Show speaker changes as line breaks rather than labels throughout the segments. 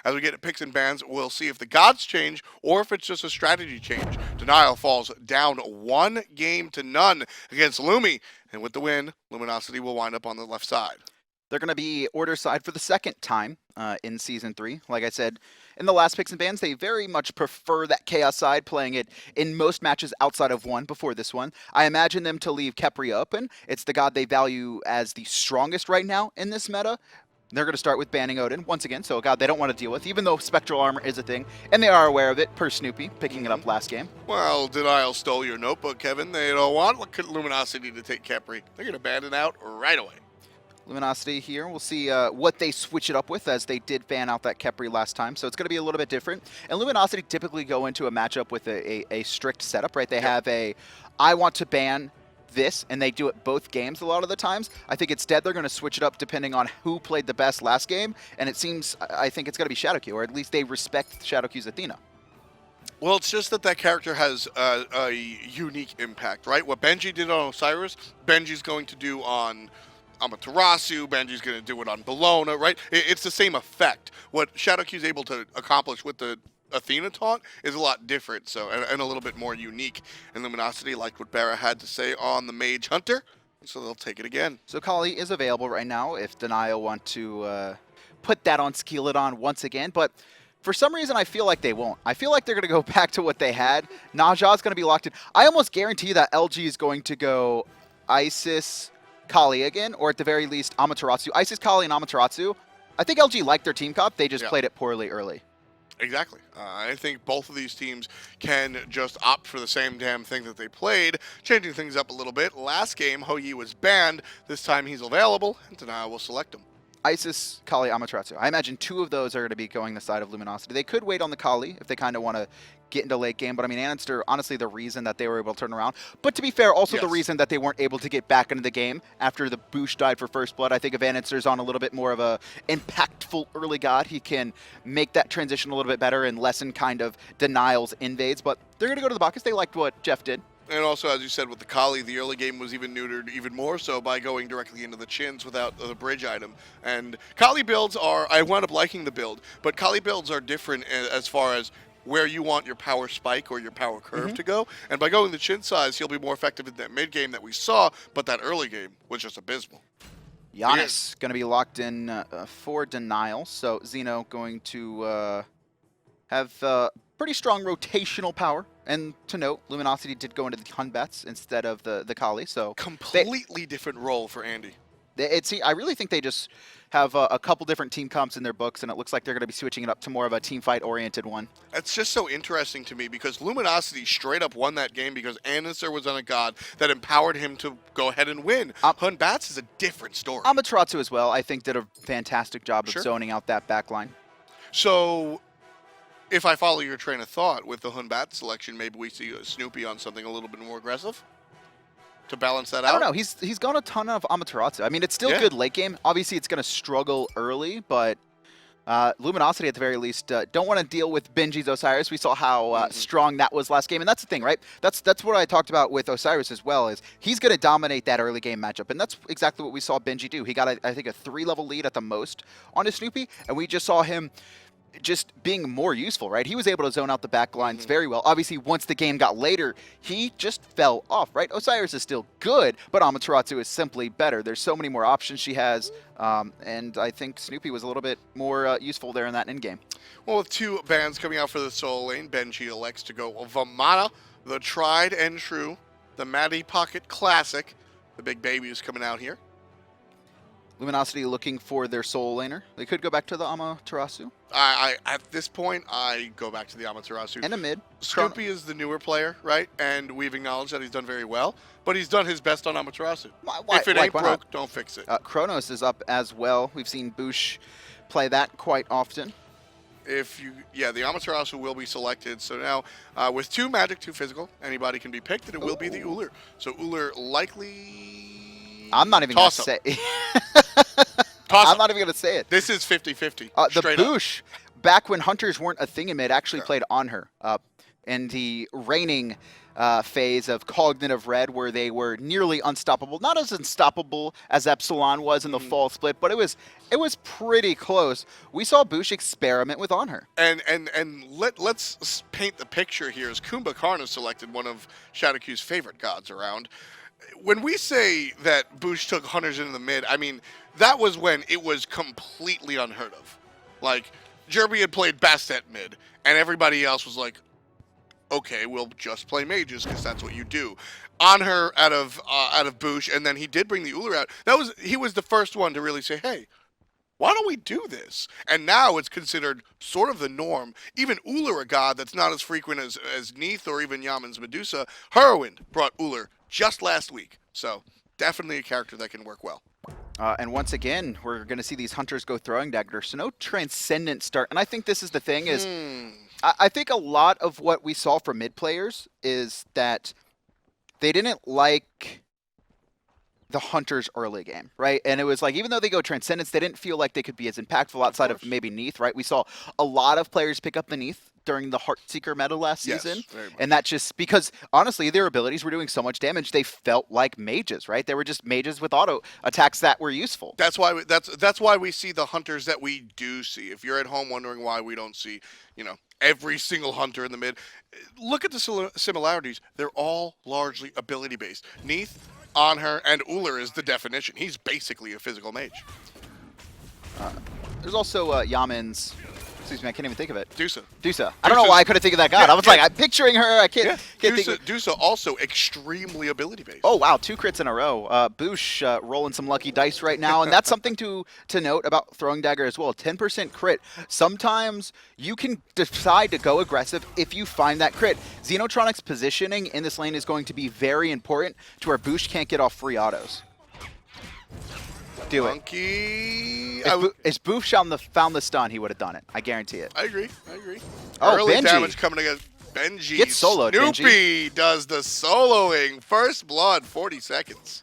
As we get to picks and bans, we'll see if the gods change or if it's just a strategy change. Denial falls down 1-0 against Lumi, and with the win, Luminosity will wind up on the left side.
They're going to be order side for the second time in Season 3. Like I said, in the last picks and bans, they very much prefer that Chaos side, playing it in most matches outside of one before this one. I imagine them to leave Khepri open. It's the god they value as the strongest right now in this meta. They're going to start with banning Odin once again, so a god they don't want to deal with, even though Spectral Armor is a thing, and they are aware of it, per Snoopy, picking it up last game.
Well, Denial stole your notebook, Kevin. They don't want Luminosity to take Khepri. They're going to ban it out right away.
Luminosity here. We'll see what they switch it up with, as they did ban out that Khepri last time, so it's going to be a little bit different. And Luminosity typically go into a matchup with a strict setup, right? They have a, I want to ban this, and they do it both games a lot of the times. I think instead they're going to switch it up depending on who played the best last game, and it seems, I think it's going to be Shadowq, or at least they respect Shadowq's Athena.
Well, it's just that character has a unique impact, right? What Benji did on Osiris, Benji's going to do on Amaterasu, Benji's going to do it on Bellona, right? It's the same effect. What Shadowq is able to accomplish with the Athena taunt is a lot different, so and a little bit more unique. And Luminosity liked what BaRRa had to say on the Mage Hunter, so they'll take it again.
So Kali is available right now if Denial want to put that on Skeeledon once again, but for some reason I feel like they won't. I feel like they're going to go back to what they had. Naja's going to be locked in. I almost guarantee that LG is going to go Isis, Kali again, or at the very least Amaterasu. Isis, Kali, and Amaterasu. I think LG liked their team comp, they just played it poorly early.
Exactly. I think both of these teams can just opt for the same damn thing that they played, changing things up a little bit. Last game, Houyi was banned. This time he's available, and Denial will select him.
Isis, Kali, Amaterasu. I imagine two of those are going to be going the side of Luminosity. They could wait on the Kali if they kind of want to get into late game, but I mean, andinster, honestly, the reason that they were able to turn around. But to be fair, also the reason that they weren't able to get back into the game after TheBoosh died for First Blood. I think if andinster's on a little bit more of a impactful early god, he can make that transition a little bit better and lessen kind of Denial's invades. But they're going to go to the Bacchus. They liked what Jeff did.
And also, as you said, with the Kali, the early game was even neutered even more so by going directly into the chins without the bridge item. And Kali builds are, I wound up liking the build, but Kali builds are different as far as where you want your power spike or your power curve to go. And by going the chin size, he'll be more effective in that mid game that we saw, but that early game was just abysmal.
Janus going to be locked in for Denial. So Xeno going to have pretty strong rotational power. And to note, Luminosity did go into the Hun Batz instead of the Kali. So
completely different role for Andy.
I really think they just have a couple different team comps in their books, and it looks like they're going to be switching it up to more of a team fight-oriented one.
It's just so interesting to me because Luminosity straight up won that game because andinster was on a god that empowered him to go ahead and win. Hun Batz is a different story.
Amaterasu as well, I think, did a fantastic job of zoning out that backline.
So if I follow your train of thought with the Hun Batz selection, maybe we see Snoopy on something a little bit more aggressive to balance that out?
I don't know. He's gone a ton of Amaterasu. I mean, it's still good late game. Obviously, it's going to struggle early, but Luminosity, at the very least, don't want to deal with Benji's Osiris. We saw how strong that was last game, and that's the thing, right? That's what I talked about with Osiris as well, is he's going to dominate that early game matchup, and that's exactly what we saw Benji do. He got, I think, a 3-level lead at the most on his Snoopy, and we just saw him just being more useful, right? He was able to zone out the back lines very well. Obviously, once the game got later, he just fell off, right? Osiris is still good, but Amaterasu is simply better. There's so many more options she has, and I think Snoopy was a little bit more useful there in that end game.
Well, with two bans coming out for the solo lane, Benji elects to go Vamana, the tried and true, the Matty Pocket Classic. The big baby is coming out here.
Luminosity looking for their solo laner. They could go back to the Amaterasu.
At this point, I go back to the Amaterasu.
And a mid.
Snoopy is the newer player, right? And we've acknowledged that he's done very well, but he's done his best on Amaterasu. If it ain't broke, don't fix it.
Kronos is up as well. We've seen BaRRaCCuDDa play that quite often.
The Amaterasu will be selected. So now, with 2 magic, 2 physical, anybody can be picked, and it will be the Ullr. So Ullr likely...
I'm not even going to say I'm not even going to say it.
This is 50-50.
The BaRRaCCuDDa, back when hunters weren't a thing in mid, actually played on her. in the reigning phase of Cognitive Red, where they were nearly unstoppable. Not as unstoppable as Epsilon was in the fall split, but it was pretty close. We saw BaRRaCCuDDa experiment with On Her.
And let's paint the picture here as Kumbhakarna selected one of Shadowq's favorite gods around. When we say that BaRRaCCuDDa took hunters into the mid, I mean, that was when it was completely unheard of. Like, Jerby had played best at mid, and everybody else was like, okay, we'll just play mages because that's what you do. On her out of BaRRaCCuDDa, and then he did bring the Ullr out. He was the first one to really say, hey, why don't we do this? And now it's considered sort of the norm. Even Ullr, a god that's not as frequent as Neith or even Yaman's Medusa, Heroine brought Ullr just last week. So definitely a character that can work well.
And once again, we're going to see these hunters go throwing dagger, so no transcendent start. And I think this is the thing is, I think a lot of what we saw from mid players is that they didn't like the hunters early game, right? And it was like, even though they go transcendence, they didn't feel like they could be as impactful outside of maybe Neith, right? We saw a lot of players pick up the Neith during the Heartseeker meta last season. And that just because honestly their abilities were doing so much damage, they felt like mages, right? They were just mages with auto attacks that were useful.
That's why we see the hunters that we do see. If you're at home wondering why we don't see, every single hunter in the mid, look at the similarities. They're all largely ability based. Neith, On Her, and Ullr is the definition. He's basically a physical mage.
There's also Yaman's. Excuse me, I can't even think of it.
Dusa.
I don't know why I couldn't think of that god. I was like, I'm picturing her. I can't think of
Dusa also extremely ability based.
Oh wow, 2 crits in a row. BaRRaCCuDDa rolling some lucky dice right now, and that's something to note about throwing dagger as well. 10% crit. Sometimes you can decide to go aggressive if you find that crit. Xenotronics positioning in this lane is going to be very important to where BaRRaCCuDDa can't get off free autos. Do it. If BaRRaCCuDDa found the stun, he would have done it. I guarantee it.
I agree.
Oh,
early
Benji.
damage coming against Benji.
Get soloed,
Snoopy does the soloing. First blood, 40 seconds.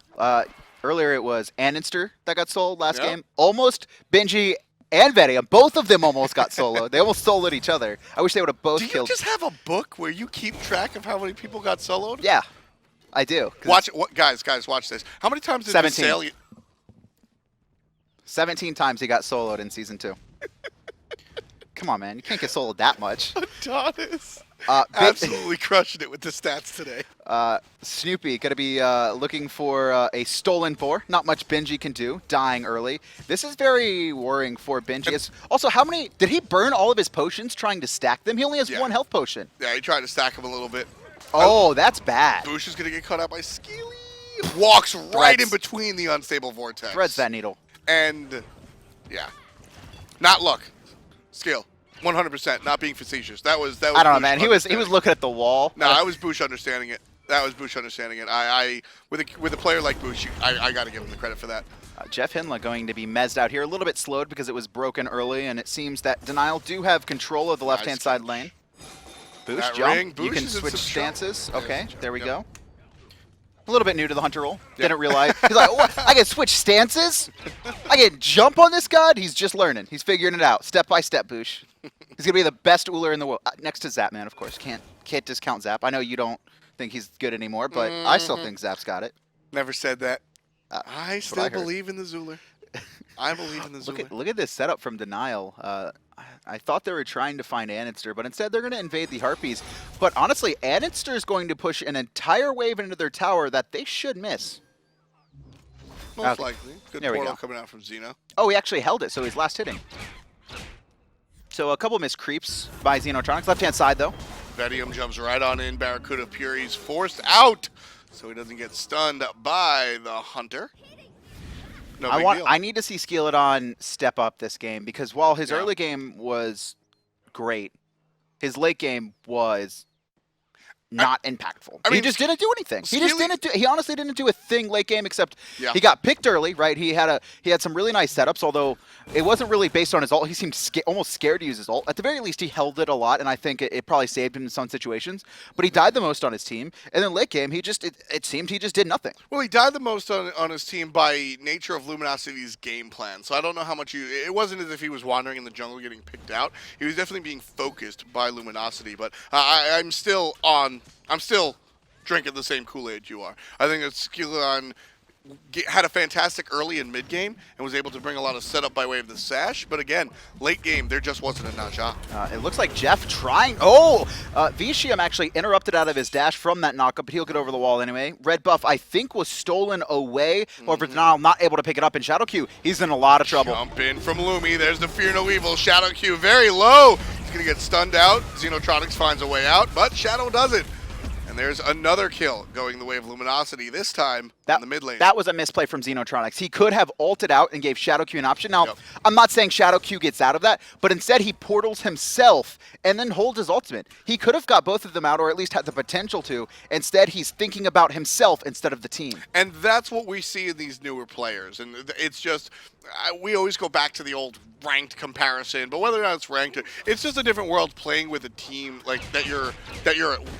Earlier it was andinster that got soloed last game. Almost Benji and Vetium. Both of them almost got soloed. They almost soloed each other. I wish they would have both killed.
Do you just have a book where you keep track of how many people got soloed?
Yeah, I do.
Guys, watch this. How many times did
17. 17 times he got soloed in Season 2. Come on, man. You can't get soloed that much.
Adanas. Absolutely crushing it with the stats today.
Snoopy going to be looking for a stolen 4. Not much Benji can do, dying early. This is very worrying for Benji. Also, how many... Did he burn all of his potions trying to stack them? He only has 1 health potion.
Yeah, he tried to stack them a little bit.
Oh, that's bad.
BaRRaCCuDDa is going to get caught out by Skeeledon. Walks right in between the unstable vortex.
Threads that needle.
And, yeah. Not luck. Skill. 100%. Not being facetious. That was
I don't know, man. He was looking at the wall.
No, that was BaRRaCCuDDa understanding it. That was BaRRaCCuDDa understanding it. With a player like BaRRaCCuDDa, I got to give him the credit for that.
JeffHindla going to be mezzed out here. A little bit slowed because it was broken early, and it seems that Denial do have control of the left-hand side lane. BaRRaCCuDDa jump. You can switch stances. Okay, there we go. A little bit new to the hunter role. Didn't realize. He's like, what? I can switch stances? I can jump on this god? He's just learning. He's figuring it out. Step by step, BaRRaCCuDDa. He's going to be the best Ullr in the world. Next to Zap, man, of course. Can't discount Zap. I know you don't think he's good anymore, but I still think Zap's got it.
Never said that. I still believe in the Ullr. I believe in the Ullr.
Look at this setup from Denial. I thought they were trying to find andinster, but instead they're going to invade the Harpies. But honestly, andinster is going to push an entire wave into their tower that they should miss.
Most likely. Good portal coming out from Xeno.
Oh, he actually held it, so he's last hitting. So a couple missed creeps by Xenotronics. Left-hand side, though.
Vetium jumps right on in. BaRRaCCuDDa Fury's forced out, so he doesn't get stunned by the hunter.
I need to see Skeeledon step up this game because while his early game was great, his late game was not impactful.
I mean,
he just didn't do anything. He honestly didn't do a thing late game except he got picked early, right? He had some really nice setups, although it wasn't really based on his ult. He seemed almost scared to use his ult. At the very least, he held it a lot, and I think it probably saved him in some situations. But he died the most on his team, and then late game, it seemed he just did nothing.
Well, he died the most on his team by nature of Luminosity's game plan. So I don't know how much it wasn't as if he was wandering in the jungle getting picked out. He was definitely being focused by Luminosity, but I'm still drinking the same Kool-Aid you are. I think that Skeeledon had a fantastic early and mid game and was able to bring a lot of setup by way of the sash, but again, late game there just wasn't a Naja.
It looks like Jeff trying. Vetium actually interrupted out of his dash from that knockup, but he'll get over the wall anyway. Red buff I think was stolen away. However, Denial not able to pick it up, and Shadowq, he's in a lot of trouble.
Jump in from Lumi. There's the Fear No Evil. Shadowq very low. He's gonna get stunned out. Xenotronics finds a way out, but Shadow doesn't. And there's another kill going the way of Luminosity, this time in the mid lane.
That was a misplay from Xenotronics. He could have ulted out and gave Shadowq an option. Now, I'm not saying Shadowq gets out of that, but instead he portals himself and then holds his ultimate. He could have got both of them out, or at least had the potential to. Instead, he's thinking about himself instead of the team.
And that's what we see in these newer players. And it's just, we always go back to the old ranked comparison, but whether or not it's ranked, it's just a different world playing with a team like that you're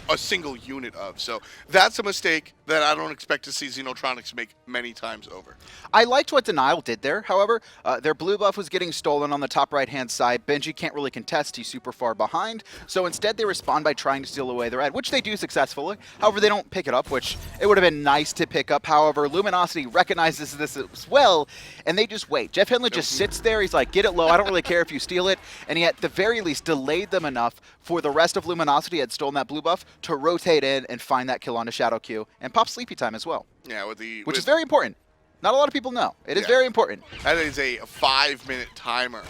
a single unit of. So that's a mistake that I don't expect to see Xenotronics make many times over.
I liked what Denial did there, however. Their blue buff was getting stolen on the top right-hand side. Benji can't really contest, he's super far behind. So instead they respond by trying to steal away the red, which they do successfully. However, they don't pick it up, which it would have been nice to pick up. However, Luminosity recognizes this as well, and they just wait. JeffHindla just sits there, he's like, get it low, I don't really care if you steal it. And he at the very least delayed them enough for the rest of Luminosity had stolen that blue buff to rotate in and find that kill onto Shadowq and pop Sleepy Time as well.
Yeah,
which is very important. Not a lot of people know. It is very important.
That is a 5-minute timer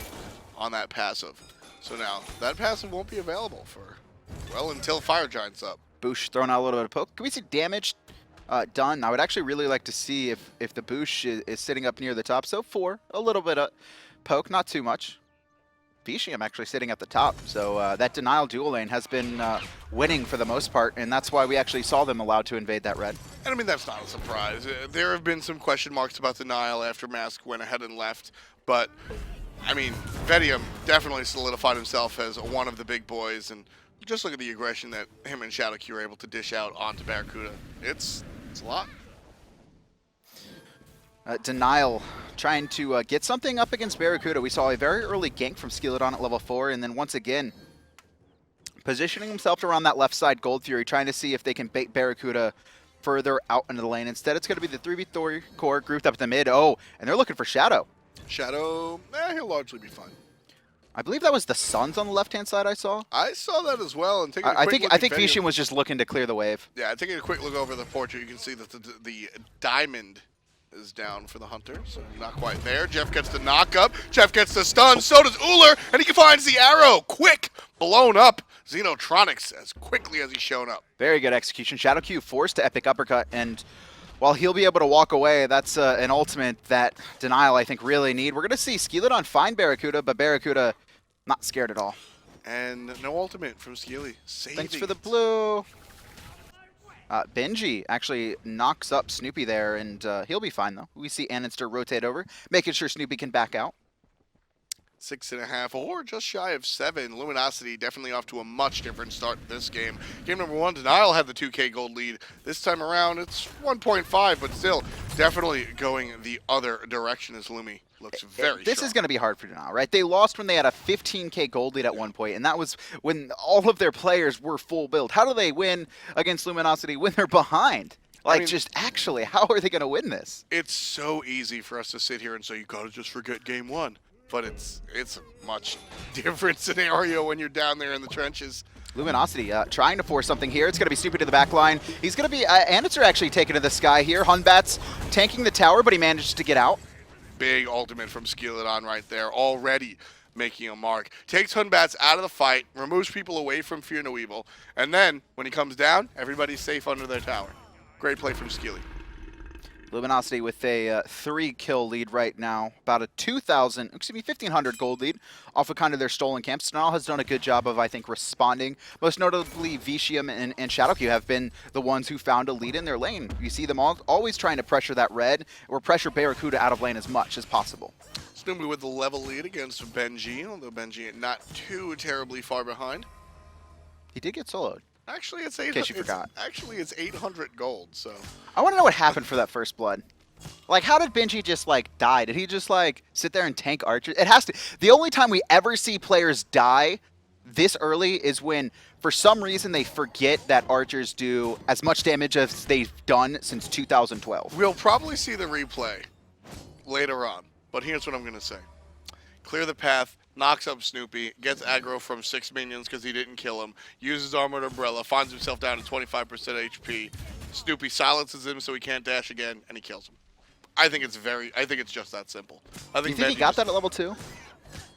on that passive. So now that passive won't be available for, well, until Fire Giant's up.
BaRRaCCuDDa throwing out a little bit of poke. Can we see damage done? I would actually really like to see if the BaRRaCCuDDa is sitting up near the top. So 4, a little bit of poke, not too much. Vetium actually sitting at the top, so that Denial dual lane has been winning for the most part, and that's why we actually saw them allowed to invade that red.
And I mean, that's not a surprise. There have been some question marks about Denial after Mask went ahead and left, but I mean, Vetium definitely solidified himself as one of the big boys, and just look at the aggression that him and Shadowq were able to dish out onto BaRRaCCuDDa. It's a lot.
Denial trying to get something up against BaRRaCCuDDa. We saw a very early gank from Skeeledon at level 4, and then once again, positioning himself around that left side Gold Fury, trying to see if they can bait BaRRaCCuDDa further out into the lane. Instead, it's going to be the 3v3 core grouped up in the mid. Oh, and they're looking for Shadow.
Shadow, he'll largely be fine.
I believe that was the Suns on the left-hand side I saw.
I saw that as well. And
I think Vetium was just looking to clear the wave.
Yeah, taking a quick look over the portrait, you can see that the diamond is down for the Hunter, so not quite there. Jeff gets the knock up. Jeff gets the stun. So does Ullr, and he finds the arrow. Quick, blown up. Xenotronics as quickly as he's shown up.
Very good execution. Shadowq forced to epic uppercut, and while he'll be able to walk away, that's an ultimate that Denial, I think, really need. We're going to see Skeeledon find BaRRaCCuDDa, but BaRRaCCuDDa not scared at all.
And no ultimate from Skeely.
Thanks for the blue. Benji actually knocks up Snoopy there, and he'll be fine, though. We see andinster rotate over, making sure Snoopy can back out.
6.5 or just shy of 7. Luminosity definitely off to a much different start this game. Game number 1, Denial had the 2K gold lead. This time around, it's 1.5, but still definitely going the other direction as Lumi looks very
This
strong.
is going to be hard for Denial, right? They lost when they had a 15K gold lead at one point, and that was when all of their players were full build. How do they win against Luminosity when they're behind? Like, I mean, just actually, how are they going to win this?
It's so easy for us to sit here and say, you got to just forget game 1. But it's a much different scenario when you're down there in the trenches.
Luminosity trying to force something here. It's going to be Snoopy to the back line. He's going to be andinster actually taken to the sky here. Batz tanking the tower, but he manages to get out.
Big ultimate from Skeeledon right there, already making a mark. Takes Batz out of the fight, removes people away from Fear No Evil, and then when he comes down, everybody's safe under their tower. Great play from Skeely.
Luminosity with a 3-kill lead right now, about a 1,500 gold lead off of kind of their stolen camps. Snarl has done a good job of, I think, responding. Most notably, Vetium and Shadowq have been the ones who found a lead in their lane. You see them always trying to pressure that red or pressure BaRRaCCuDDa out of lane as much as possible.
Snoopy with the level lead against Benji, although Benji not too terribly far behind.
He did get soloed.
Actually, it's 800.
In case you forgot.
Actually, it's 800 gold. So
I want to know what happened for that first blood. Like, how did Benji just like die? Did he just like sit there and tank archers? It has to. The only time we ever see players die this early is when, for some reason, they forget that archers do as much damage as they've done since 2012.
We'll probably see the replay later on. But here's what I'm gonna say: clear the path. Knocks up Snoopy, gets aggro from 6 minions because he didn't kill him, uses Armored Umbrella, finds himself down to 25% HP. Snoopy silences him so he can't dash again, and he kills him. I think it's just that simple.
Do you think he got that at level 2?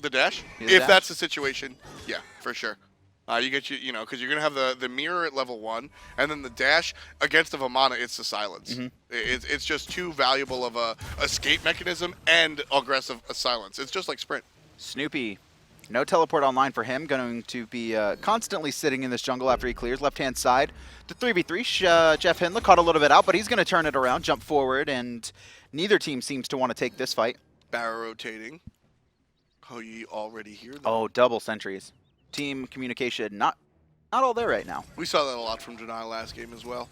The dash?
Yeah,
If
dash.
that's the situation, yeah, for sure. Because you're going to have the mirror at level 1, and then the dash against the Vamana, it's the silence.
Mm-hmm.
It's just too valuable of a escape mechanism and aggressive silence. It's just like sprint.
Snoopy, no teleport online for him. Going to be constantly sitting in this jungle after he clears. Left-hand side. The 3v3, JeffHindla caught a little bit out, but he's going to turn it around, jump forward, and neither team seems to want to take this fight.
Barrow rotating. Oh, you already hear that?
Oh, double sentries. Team communication not all there right now.
We saw that a lot from Denial last game as well.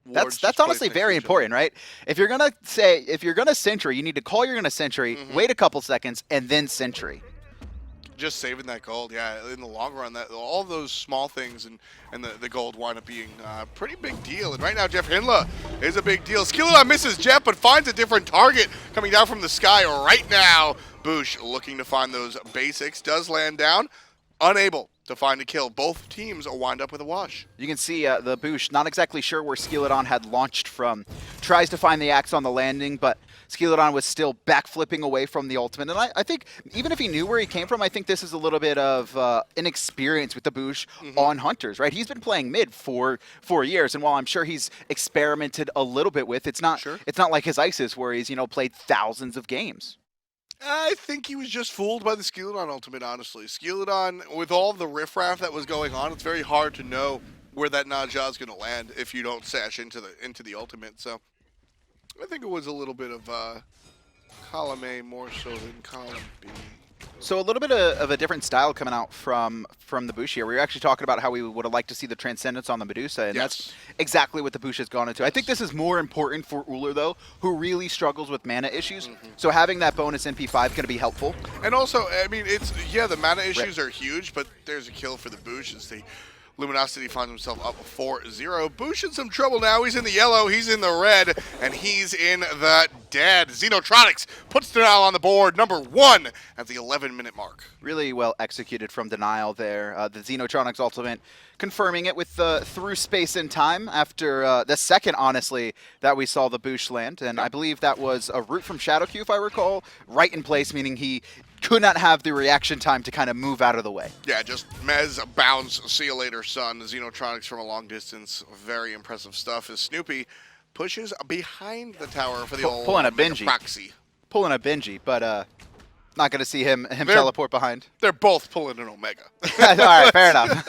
That's honestly very important, right? If you're gonna sentry, you need to call you're gonna sentry, wait a couple seconds, and then sentry.
Just saving that gold, yeah. In the long run, that all those small things and the gold wind up being a pretty big deal. And right now, JeffHindla is a big deal. Skeeledon misses Jeff, but finds a different target coming down from the sky right now. BaRRaCCuDDa looking to find those basics, does land down, unable to find a kill. Both teams wind up with a wash.
You can see TheBoosh, not exactly sure where Skeeledon had launched from. Tries to find the axe on the landing, but Skeeledon was still backflipping away from the ultimate. And I think even if he knew where he came from, I think this is a little bit of inexperience with TheBoosh on Hunters, right? He's been playing mid for 4 years, and while I'm sure he's experimented a little bit with, it's not like his ISIS where he's played thousands of games.
I think he was just fooled by the Skeeledon ultimate, honestly. Skeeledon, with all the riffraff that was going on, it's very hard to know where that Naja is going to land if you don't sash into the ultimate. So I think it was a little bit of column A more so than column B.
So a little bit of a different style coming out from TheBoosh here. We were actually talking about how we would have liked to see the Transcendence on the Medusa, and that's exactly what TheBoosh has gone into. I think this is more important for Ullr, though, who really struggles with mana issues. So having that bonus NP5 going to be helpful.
And also, I mean, the mana issues are huge, but there's a kill for TheBoosh as the Luminosity finds himself up 4-0. BaRRaCCuDDa in some trouble now. He's in the yellow, he's in the red, and he's in the dead. Xenotronics puts Denial on the board, number 1 at the 11-minute mark.
Really well executed from Denial there. The Xenotronics ultimate confirming it with through space and time after the second, honestly, that we saw TheBoosh land. And I believe that was a root from Shadowq, if I recall, right in place, meaning he could not have the reaction time to kind of move out of the way.
Yeah, just Mez bounce, see you later, son. Xenotronics from a long distance, very impressive stuff. As Snoopy pushes behind the tower for the old
pulling a Benji.
proxy.
Pulling a Benji, but not going to see him teleport behind.
They're both pulling an Omega.
All right, fair enough.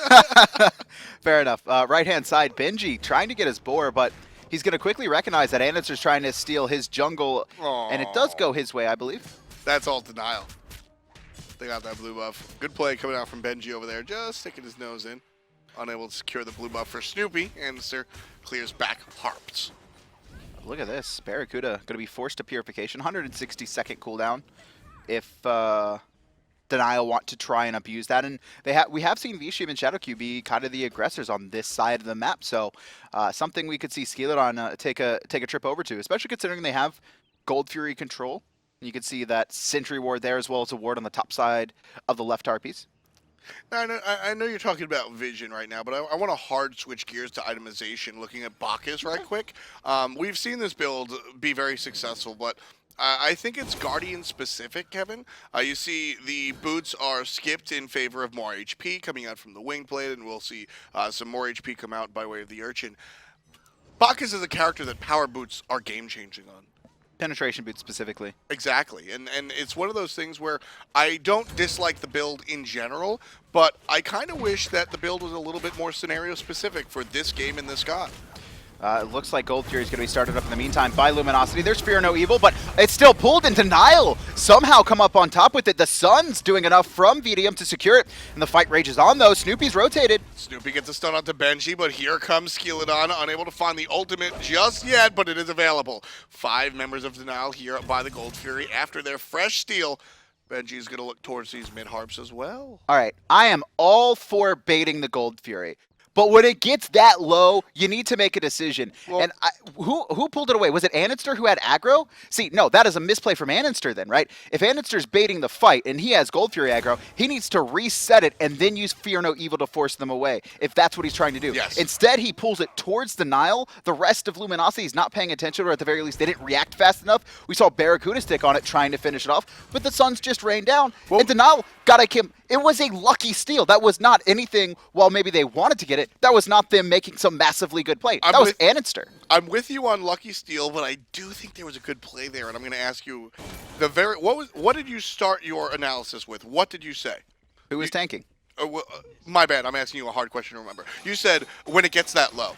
Fair enough. Right-hand side, Benji trying to get his boar, but he's going to quickly recognize that Andinster's trying to steal his jungle, and it does go his way, I believe.
That's all Denial. They got that blue buff. Good play coming out from Benji over there, just sticking his nose in. Unable to secure the blue buff for Snoopy. Andinster clears back harped.
Look at this. BaRRaCCuDDa going to be forced to Purification. 160-second cooldown if Denial want to try and abuse that. And we have seen Vetium and Shadowq be kind of the aggressors on this side of the map. So something we could see Skeeledon take a trip over to, especially considering they have Gold Fury control. You can see that Sentry Ward there as well as a ward on the top side of the left harpies.
Now, I know you're talking about vision right now, but I want to hard switch gears to itemization, looking at Bacchus right quick. We've seen this build be very successful, but I think it's Guardian specific, Kevin. You see the boots are skipped in favor of more HP coming out from the wing blade, and we'll see some more HP come out by way of the Urchin. Bacchus is a character that power boots are game-changing on.
Penetration boots specifically.
Exactly, and it's one of those things where I don't dislike the build in general, but I kind of wish that the build was a little bit more scenario-specific for this game and this god.
It looks like Gold Fury is going to be started up in the meantime by Luminosity. There's Fear No Evil, but it's still pulled in denial. Somehow come up on top with it. The Sun's doing enough from Vetium to secure it, and the fight rages on, though. Snoopy's rotated.
Snoopy gets a stun onto Benji, but here comes Skeeledon, unable to find the ultimate just yet, but it is available. 5 members of Denial here by the Gold Fury after their fresh steal. Benji's going to look towards these mid-harps as well.
All right, I am all for baiting the Gold Fury. But when it gets that low, you need to make a decision. Well, and who pulled it away? Was it andinster who had aggro? See, no, that is a misplay from andinster then, right? If andinster's baiting the fight and he has Gold Fury aggro, he needs to reset it and then use Fear No Evil to force them away, if that's what he's trying to do.
Yes.
Instead, he pulls it towards Denial. The rest of Luminosity is not paying attention, or at the very least, they didn't react fast enough. We saw BaRRaCCuDDa stick on it, trying to finish it off, but the Suns just rained down. Well, and Denial got a Kim. It was a lucky steal. That was not anything, while maybe they wanted to get it, that was not them making some massively good play. That was andinster.
I'm with you on lucky steal, but I do think there was a good play there, and I'm going to ask you what did you start your analysis with? What did you say?
Who was tanking?
My bad. I'm asking you a hard question to remember. You said when it gets that low.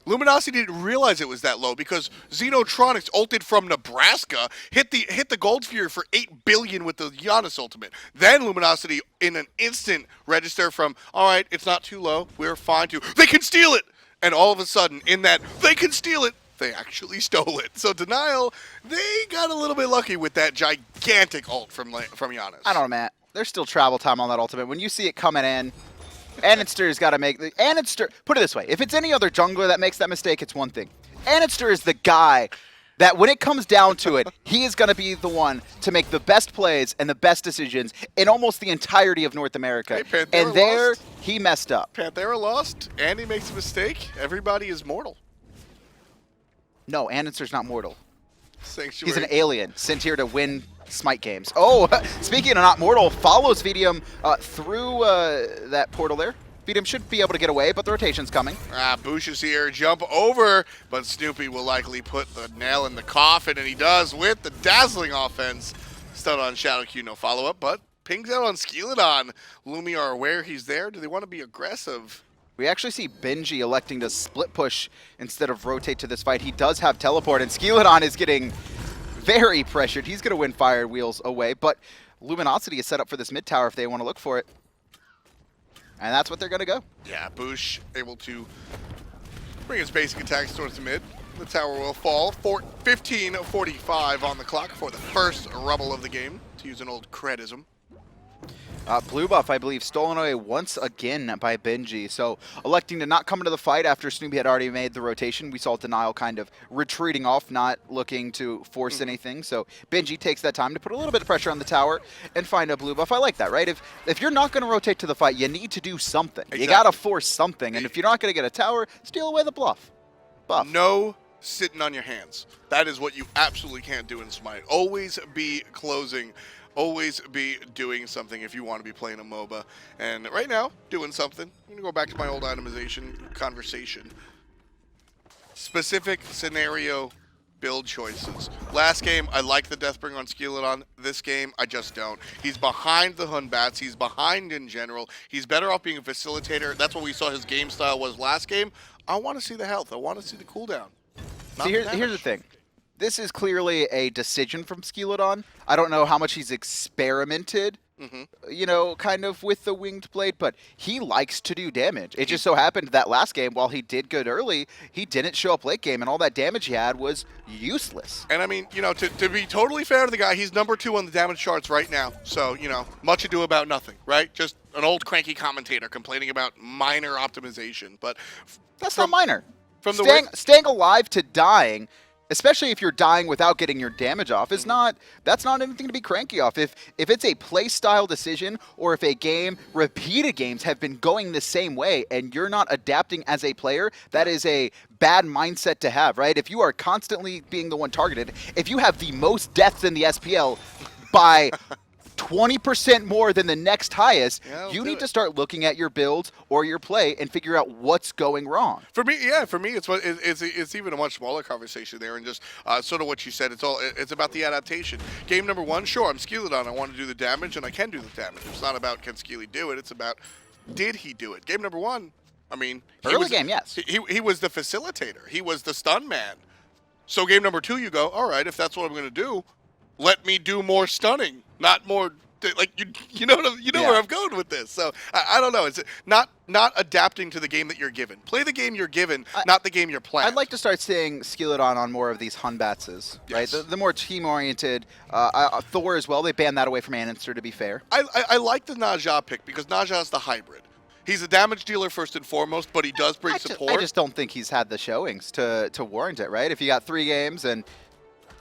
Luminosity didn't realize it was that low because Xenotronics ulted from Nebraska, hit the Gold Fury for 8 billion with the Janus ultimate. Then Luminosity in an instant register from, all right, it's not too low, we're fine to, they can steal it! And all of a sudden, in that, they can steal it, they actually stole it. So Denial, they got a little bit lucky with that gigantic ult from Janus.
I don't know, Matt. There's still travel time on that ultimate. When you see it coming in, andinster's got to make the andinster. Put it this way: if it's any other jungler that makes that mistake, it's one thing. Andinster is the guy that, when it comes down to it, he is going to be the one to make the best plays and the best decisions in almost the entirety of North America.
Hey,
and there, he messed up.
Panthera lost. Andy makes a mistake. Everybody is mortal.
No, andinster's not mortal.
Sanctuary.
He's an alien sent here to win Smite games. Oh, speaking of not mortal, follows Vetium through that portal there. Vetium should be able to get away, but the rotation's coming.
Boosh is here, jump over, but Snoopy will likely put the nail in the coffin, and he does with the dazzling offense. Stun on Shadowq, no follow-up, but pings out on Skeeledon. Lumi are aware he's there. Do they want to be aggressive?
We actually see Benji electing to split push instead of rotate to this fight. He does have teleport, and Skeeledon is getting very pressured. He's going to win Fire Wheels away, but Luminosity is set up for this mid tower if they want to look for it. And that's what they're going to go.
Yeah, Boosh able to bring his basic attacks towards the mid. The tower will fall. 15:45 on the clock for the first rubble of the game, to use an old credism.
Blue buff, I believe, stolen away once again by Benji. So electing to not come into the fight after Snoopy had already made the rotation. We saw Denial kind of retreating off, not looking to force anything. So Benji takes that time to put a little bit of pressure on the tower and find a blue buff. I like that, right? If you're not going to rotate to the fight, you need to do something. Exactly. You got to force something. And if you're not going to get a tower, steal away the buff.
No sitting on your hands. That is what you absolutely can't do in Smite. Always be closing. Always be doing something if you want to be playing a MOBA. And right now, doing something. I'm going to go back to my old itemization conversation. Specific scenario build choices. Last game, I liked the Deathbringer on Skeeledon. This game, I just don't. He's behind the Hun Batz. He's behind in general. He's better off being a facilitator. That's what we saw his game style was last game. I want to see the health. I want to see the cooldown.
See, here's the thing. This is clearly a decision from Skeeledon. I don't know how much he's experimented, you know, kind of with the winged blade, but he likes to do damage. It just so happened that last game, while he did good early, he didn't show up late game, and all that damage he had was useless.
And I mean, you know, to be totally fair to the guy, he's #2 on the damage charts right now. So, you know, much ado about nothing, right? Just an old cranky commentator complaining about minor optimization. But
that's not minor.
From
staying alive to dying, especially if you're dying without getting your damage off, is that's not anything to be cranky off. If it's a play style decision, or if a game, repeated games have been going the same way and you're not adapting as a player, that is a bad mindset to have, right? If you are constantly being the one targeted, if you have the most deaths in the SPL by 20% more than the next highest,
Yeah,
you need to start looking at your builds or your play and figure out what's going wrong.
For me, it's even a much smaller conversation there, and just sort of what you said. It's about the adaptation. Game number 1, sure, I'm Skeeledon. I want to do the damage, and I can do the damage. It's not about can Skeely do it. It's about did he do it. Game number 1, I mean,
early game, yes.
He was the facilitator. He was the stun man. So game number 2, you go, all right, if that's what I'm going to do, let me do more stunning, not more. Like you know where I'm going with this. So I don't know. It's not adapting to the game that you're given. Play the game you're given, not the game you're playing.
I'd like to start seeing Skeeledon on more of these Hun Batzes, right?
Yes.
The more team-oriented. Thor as well. They banned that away from andinster, to be fair.
I like the Naja pick because Naja is the hybrid. He's a damage dealer first and foremost, but he does bring support.
I just don't think he's had the showings to warrant it, right? If you got 3 games and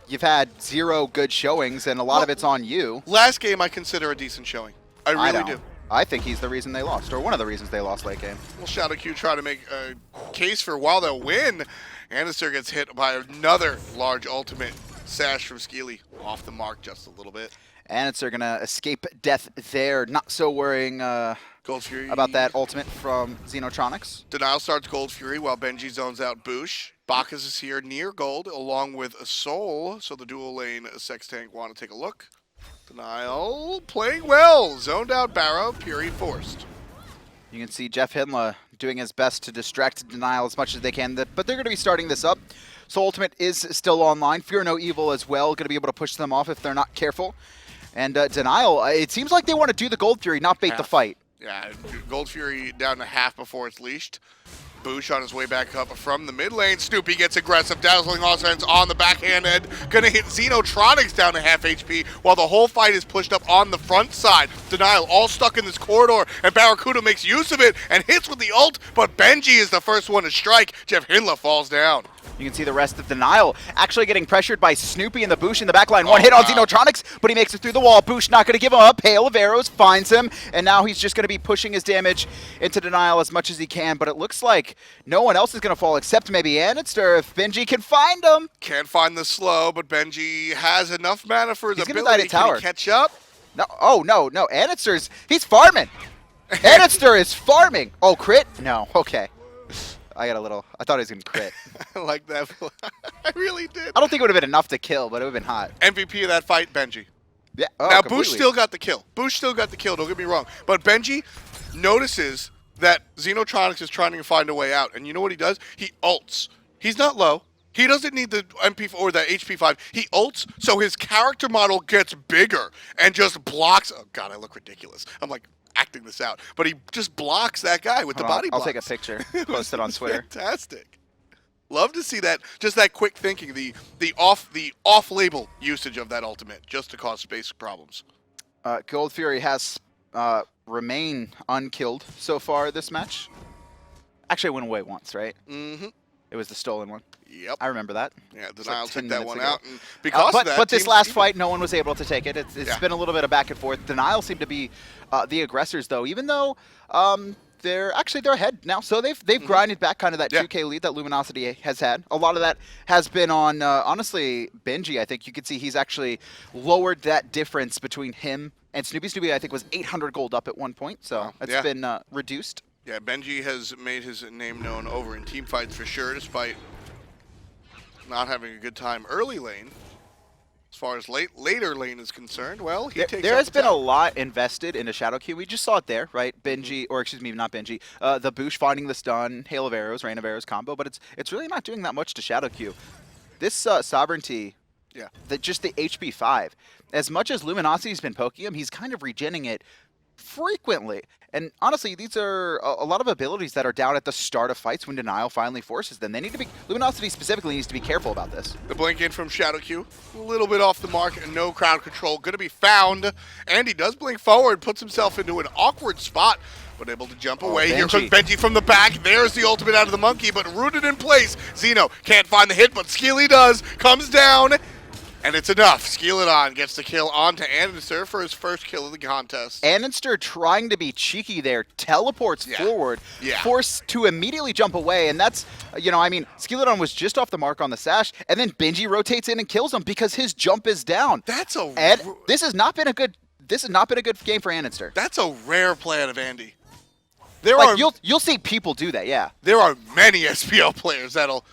you've had 0 good showings, and a lot of it's on you.
Last game I consider a decent showing. I really do.
I think he's the reason they lost, or one of the reasons they lost late game.
Well, Shadowq try to make a case for while they'll win. Andinster gets hit by another large ultimate sash from Skeely. Off the mark just a little bit.
Andinster going to escape death there. Not so worrying
Gold Fury
about that ultimate from Xenotronics.
Denial starts Gold Fury while Benji zones out BaRRaCCuDDa. Bacchus is here near gold along with a Soul, so the dual lane Sex Tank want to take a look. Denial playing well, zoned out BaRRaCCuDDa, Fury forced.
You can see JeffHindla doing his best to distract Denial as much as they can, but they're going to be starting this up. So Ultimate is still online. Fear No Evil as well, going to be able to push them off if they're not careful. And Denial, it seems like they want to do the Gold Fury, not bait the fight.
Yeah, Gold Fury down to half before it's leashed. BaRRaCCuDDa on his way back up from the mid lane. Snoopy gets aggressive, dazzling offense on the backhand end. Gonna hit Xenotronics down to half HP while the whole fight is pushed up on the front side. Denial all stuck in this corridor, and BaRRaCCuDDa makes use of it and hits with the ult, but Benji is the first one to strike. JeffHindla falls down.
You can see the rest of Denial actually getting pressured by Snoopy and the BaRRaCCuDDa in the backline. One hit on Xenotronics, but he makes it through the wall. BaRRaCCuDDa not going to give him up. Hail of Arrows finds him, and now he's just going to be pushing his damage into Denial as much as he can, but it looks like no one else is going to fall except maybe andinster if Benji can find him.
Can't find the slow, but Benji has enough mana for his
he's
ability.
Gonna die to tower.
Can he catch up?
No, oh, no. He's farming. andinster is farming. Oh, crit? No, okay. I thought he was going to crit.
I like that. I really did.
I don't think it would have been enough to kill, but it would have been hot.
MVP of that fight, Benji.
Yeah. Oh,
now,
completely.
BaRRaCCuDDa still got the kill. BaRRaCCuDDa still got the kill, don't get me wrong. But Benji notices that Xenotronics is trying to find a way out. And you know what he does? He ults. He's not low. He doesn't need the MP or the HP 5. He ults, so his character model gets bigger and just blocks. Oh, God, I look ridiculous. I'm like acting this out. But he just blocks that guy with the body blocks.
I'll take a picture. Post it on Twitter.
Fantastic. Love to see that. Just that quick thinking, the off-label usage of that ultimate just to cause space problems.
Gold Fury has remained unkilled so far this match. Actually, it went away once, right?
Mm-hmm.
It was the stolen one.
Yep.
I remember that.
Yeah, Denial took that one
ago.
out. And because of that,
but this last fight, no one was able to take it. It's been a little bit of back and forth. Denial seemed to be the aggressors, though, even though they're ahead now. So they've grinded back kind of that 2K lead that Luminosity has had. A lot of that has been on, honestly, Benji. I think you could see he's actually lowered that difference between him and Snoopy. Snoopy, I think, was 800 gold up at one point, so it's been reduced.
Yeah, Benji has made his name known over in team fights for sure, despite not having a good time early lane. As far as later lane is concerned, well, he takes
there has been a lot invested into Shadowq. We just saw it there, right? Benji, or excuse me, not Benji. TheBoosh finding the stun, Hail of Arrows, Rain of Arrows combo, but it's really not doing that much to Shadowq. This sovereignty, just the HP 5. As much as Luminosity's been poking him, he's kind of regenning it frequently. And honestly, these are a lot of abilities that are down at the start of fights when Denial finally forces them. They need to be, Luminosity specifically needs to be careful about this.
The blink in from Shadowq, a little bit off the mark and no crowd control. Going to be found, and he does blink forward, puts himself into an awkward spot, but able to jump away. Here comes Benji from the back. There's the ultimate out of the monkey, but rooted in place. Xeno can't find the hit, but Skeely does. Comes down, and it's enough. Skeeledon gets the kill onto andinster for his first kill of the contest.
andinster trying to be cheeky there, teleports forward, forced to immediately jump away, and that's, I mean, Skeeledon was just off the mark on the sash, and then Benji rotates in and kills him because his jump is down.
That's a...
And this has not been a good this has not been a good game for andinster.
That's a rare play out of Andy.
You'll see people do that, yeah.
There are many SPL players that'll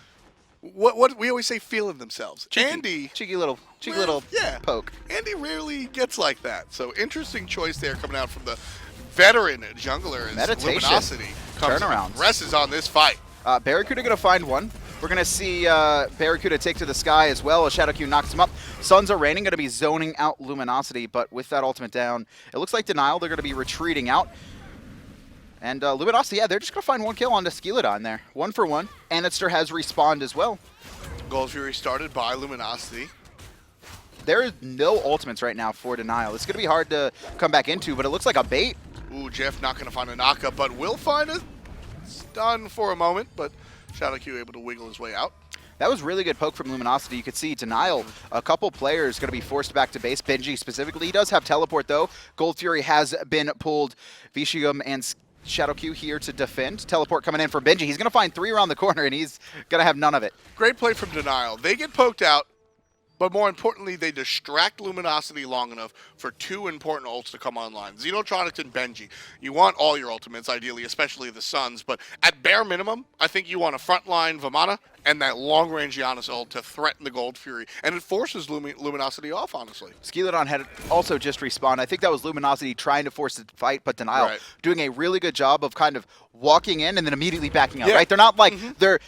what we always say feeling themselves.
Cheeky little poke.
Andy rarely gets like that. So interesting choice there coming out from the veteran jungler.
Meditation.
Luminosity comes
Turnarounds.
presses on this fight.
BaRRaCCuDDa gonna find one. We're gonna see BaRRaCCuDDa take to the sky as well as Shadowq knocks him up. Suns are raining, gonna be zoning out Luminosity, but with that ultimate down, it looks like Denial, they're gonna be retreating out. And Luminosity, yeah, they're just going to find one kill onto Skeeledon there. 1 for 1. andinster has respawned as well.
Gold Fury started by Luminosity.
There is no ultimates right now for Denial. It's going to be hard to come back into, but it looks like a bait.
Ooh, Jeff not going to find a knockup, but will find a stun for a moment, but Shadowq able to wiggle his way out.
That was really good poke from Luminosity. You could see Denial, a couple players going to be forced back to base. Benji specifically, he does have teleport though. Gold Fury has been pulled. Vetium and Shadowq here to defend. Teleport coming in from Benji. He's going to find 3 around the corner, and he's going to have none of it.
Great play from Denial. They get poked out, but more importantly, they distract Luminosity long enough for 2 important ults to come online. Xenotronics and Benji. You want all your ultimates, ideally, especially the Suns, but at bare minimum, I think you want a frontline Vamana and that long-range Janus ult to threaten the Gold Fury, and it forces Luminosity off, honestly.
Skeeledon had also just respawned. I think that was Luminosity trying to force the fight, but Denial doing a really good job of kind of walking in and then immediately backing out, right? They're not like, they're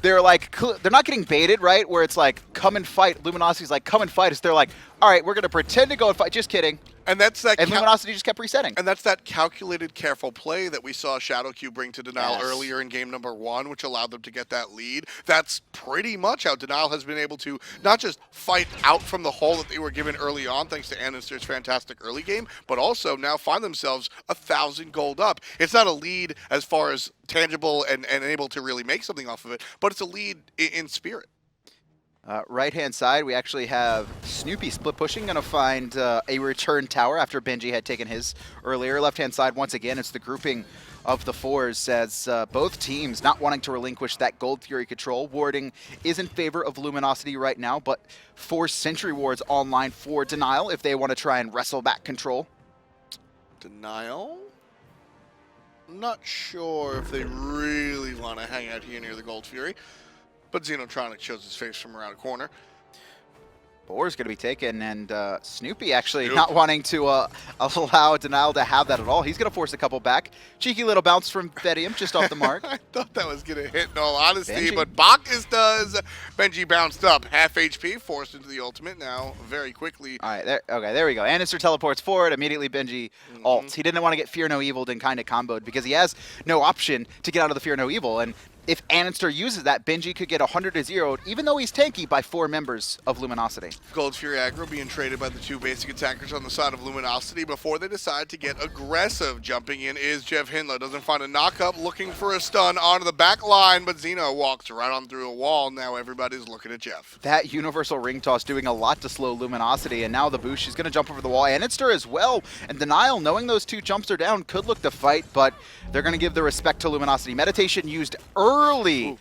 not getting baited, right? Where it's like, come and fight. Luminosity's like, come and fight us. They're like, all right, we're going to pretend to go and fight. Just kidding.
And that's that.
And Luminosity just kept resetting.
And that's that calculated, careful play that we saw Shadowq bring to Denial earlier in game number 1, which allowed them to get that lead. That's pretty much how Denial has been able to not just fight out from the hole that they were given early on, thanks to andinster's fantastic early game, but also now find themselves 1,000 gold up. It's not a lead as far as tangible and able to really make something off of it, but it's a lead in spirit.
Right-hand side, we actually have Snoopy split pushing, going to find a return tower after Benji had taken his earlier. Left-hand side, once again, it's the grouping of the 4s as both teams not wanting to relinquish that Gold Fury control. Warding is in favor of Luminosity right now, but 4 Sentry Wards online for Denial if they want to try and wrestle back control.
Denial? I'm not sure if they really want to hang out here near the Gold Fury. But Xenotronics shows his face from around a corner.
Boar's going to be taken, and Snoopy actually not wanting to allow Denial to have that at all. He's going to force a couple back. Cheeky little bounce from Vetium, just off the mark.
I thought that was going to hit in all honesty,
Benji.
but Bacchus does. Benji bounced up. Half HP, forced into the ultimate now very quickly.
All right, there we go. andinster teleports forward. Immediately Benji ults. He didn't want to get Fear No Evil and kind of comboed because he has no option to get out of the Fear No Evil. And if andinster uses that, Benji could get 100-0, even though he's tanky by 4 members of Luminosity.
Gold Fury aggro being traded by the 2 basic attackers on the side of Luminosity before they decide to get aggressive. Jumping in is JeffHindla. Doesn't find a knock-up, looking for a stun onto the back line, but Xeno walks right on through a wall. Now everybody's looking at Jeff.
That universal ring toss doing a lot to slow Luminosity, and now TheBoosh is going to jump over the wall. andinster as well, and Denial, knowing those 2 jumps are down, could look to fight, but they're going to give the respect to Luminosity. Meditation used early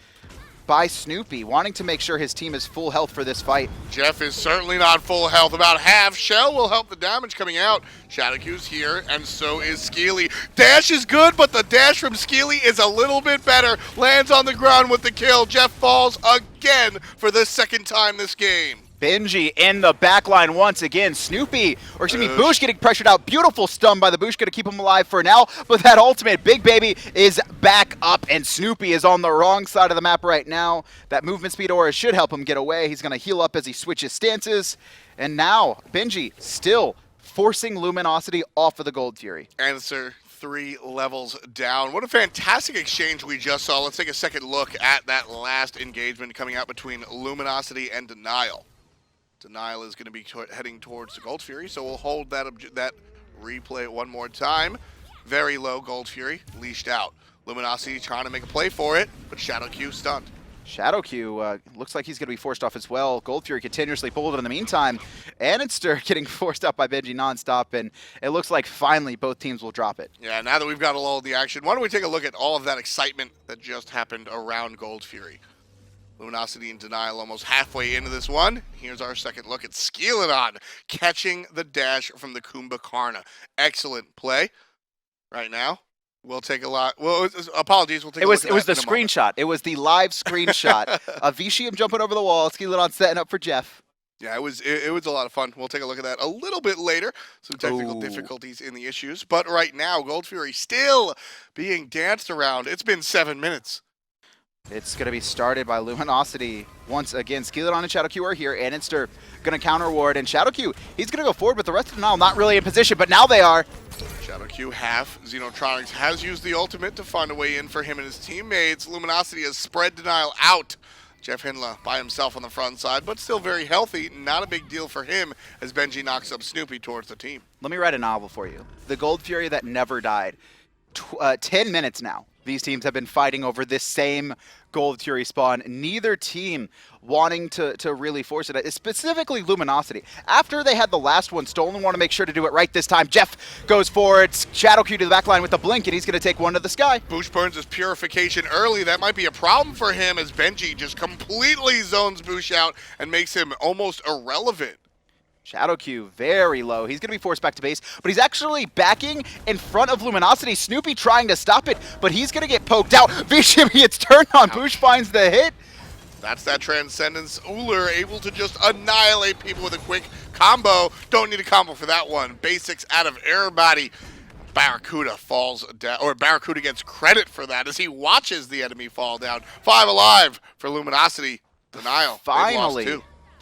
by Snoopy, wanting to make sure his team is full health for this fight.
Jeff is certainly not full health, about half. Shell will help the damage coming out. Shadowq's here, and so is Skeely. Dash is good, but the dash from Skeely is a little bit better. Lands on the ground with the kill. Jeff falls again for the 2nd time this game.
Benji in the backline once again. Snoopy, or excuse me, Boosh getting pressured out. Beautiful stun by TheBoosh, going to keep him alive for now. But that ultimate, Big Baby is back up, and Snoopy is on the wrong side of the map right now. That movement speed aura should help him get away. He's going to heal up as he switches stances. And now, Benji still forcing Luminosity off of the Gold Fury.
Answer 3 levels down. What a fantastic exchange we just saw. Let's take a second look at that last engagement coming out between Luminosity and Denial. Denial is going to be heading towards the Gold Fury, so we'll hold that replay one more time. Very low Gold Fury, leashed out. Luminosity trying to make a play for it, but Shadowq stunned.
Shadowq looks like he's going to be forced off as well. Gold Fury continuously pulled it in the meantime. andinster getting forced up by Benji nonstop, and it looks like finally both teams will drop it.
Yeah, now that we've got a lull in the action, why don't we take a look at all of that excitement that just happened around Gold Fury. Luminosity and Denial almost halfway into this one. Here's our second look at Skeeledon catching the dash from the Kumbhakarna. Excellent play right now. We'll take a lot. Well, apologies. We'll take a look at that.
It was the screenshot. It was the live screenshot of Vetium jumping over the wall, Skeeledon setting up for Jeff.
Yeah, it was a lot of fun. We'll take a look at that a little bit later. Some technical difficulties in the issues. But right now, Gold Fury still being danced around. It's been 7 minutes.
It's going to be started by Luminosity. Once again, Skeeledon and Shadowq are here. Andinster going to counter ward. And Shadowq, he's going to go forward, but the rest of Denial not really in position. But now they are.
Shadowq half. Xenotronics has used the ultimate to find a way in for him and his teammates. Luminosity has spread Denial out. JeffHindla by himself on the front side, but still very healthy. Not a big deal for him as Benji knocks up Snoopy towards the team.
Let me write a novel for you. The Gold Fury that never died. 10 minutes now. These teams have been fighting over this same Gold Fury spawn. Neither team wanting to really force it, specifically Luminosity. After they had the last one stolen, want to make sure to do it right this time. Jeff goes forward, Shadowq to the backline with the blink, and he's going to take one to the sky.
BaRRaCCuDDa burns his purification early. That might be a problem for him as Benji just completely zones BaRRaCCuDDa out and makes him almost irrelevant.
Shadowq very low. He's going to be forced back to base, but he's actually backing in front of Luminosity. Snoopy trying to stop it, but he's going to get poked out. Vetium gets turned on. BaRRaCCuDDa finds the hit.
That's that Transcendence. Ullr able to just annihilate people with a quick combo. Don't need a combo for that one. Basics out of everybody. BaRRaCCuDDa falls down, or BaRRaCCuDDa gets credit for that as he watches the enemy fall down. 5 alive for Luminosity. Denial.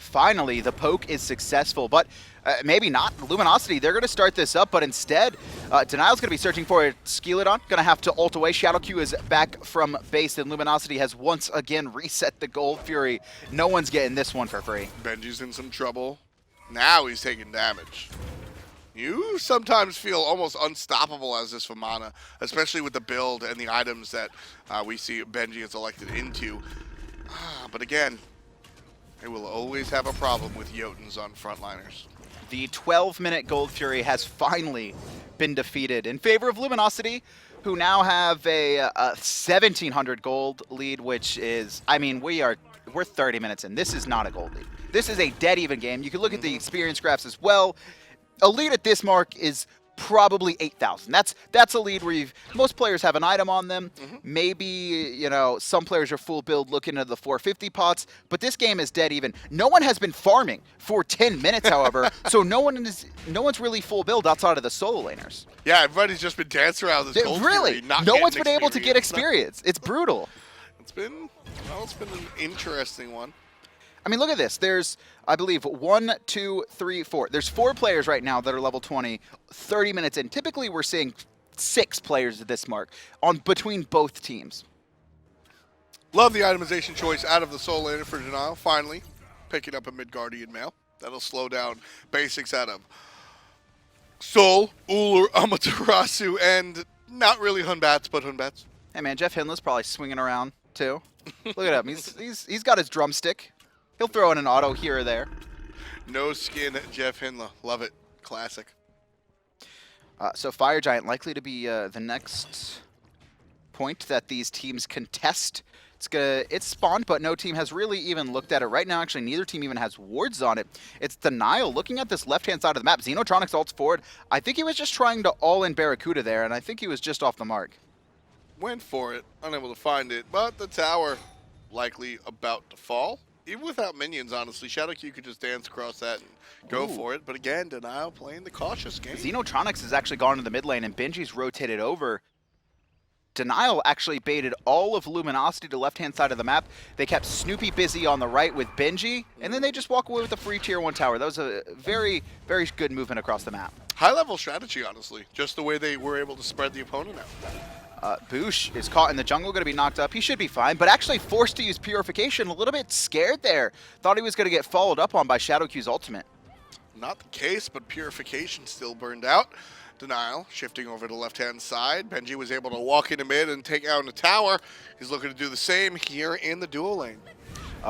Finally, the poke is successful, but maybe not. Luminosity, they're going to start this up, but instead, Denial's going to be searching for it. Skeeledon going to have to ult away. Shadowq is back from base, and Luminosity has once again reset the Gold Fury. No one's getting this one for free.
Benji's in some trouble. Now he's taking damage. You sometimes feel almost unstoppable as this Vamana, especially with the build and the items that we see Benji is elected into. But again, they will always have a problem with Jotuns on frontliners.
The 12-minute Gold Fury has finally been defeated in favor of Luminosity, who now have a 1,700 gold lead, which is, I mean, we're 30 minutes in. This is not a gold lead. This is a dead even game. You can look at the experience graphs as well. A lead at this mark is probably 8,000. That's a lead where most players have an item on them. Maybe, you know, some players are full build looking at the 450 pots, but this game is dead even. No one has been farming for 10 minutes, however, so no one's really full build outside of the solo laners.
Yeah, everybody's just been dancing around this Gold
Fury, no one's been able to get experience. It's brutal.
It's been an interesting one.
I mean, look at this. There's, I believe, 1, 2, 3, 4. There's 4 players right now that are level 20, 30 minutes in. Typically, we're seeing 6 players at this mark between both teams.
Love the itemization choice out of the Soul Laner for Denial. Finally, picking up a Mid-Guardian Mail. That'll slow down basics out of Soul, Ullr, Amaterasu, and not really Batz, but Batz.
Hey, man, JeffHindla's probably swinging around, too. Look at him. He's got his drumstick. He'll throw in an auto here or there.
No skin, JeffHindla. Love it. Classic.
So Fire Giant likely to be the next point that these teams contest. It's spawned, but no team has really even looked at it right now. Actually, neither team even has wards on it. It's Denial looking at this left-hand side of the map. Xenotronics ults forward. I think he was just trying to all-in BaRRaCCuDDa there, and I think he was just off the mark.
Went for it. Unable to find it, but the tower likely about to fall. Even without minions, honestly, Shadowq could just dance across that and go for it. But again, Denial playing the cautious game.
Xenotronics has actually gone to the mid lane, and Benji's rotated over. Denial actually baited all of Luminosity to the left-hand side of the map. They kept Snoopy busy on the right with Benji, and then they just walk away with a free tier 1 tower. That was a very, very good movement across the map.
High-level strategy, honestly. Just the way they were able to spread the opponent out.
BaRRaCCuDDa is caught in the jungle, going to be knocked up. He should be fine, but actually forced to use Purification. A little bit scared there. Thought he was going to get followed up on by Shadowq's ultimate.
Not the case, but Purification still burned out. Denial shifting over to the left-hand side. Benji was able to walk into mid and take out the tower. He's looking to do the same here in the dual lane.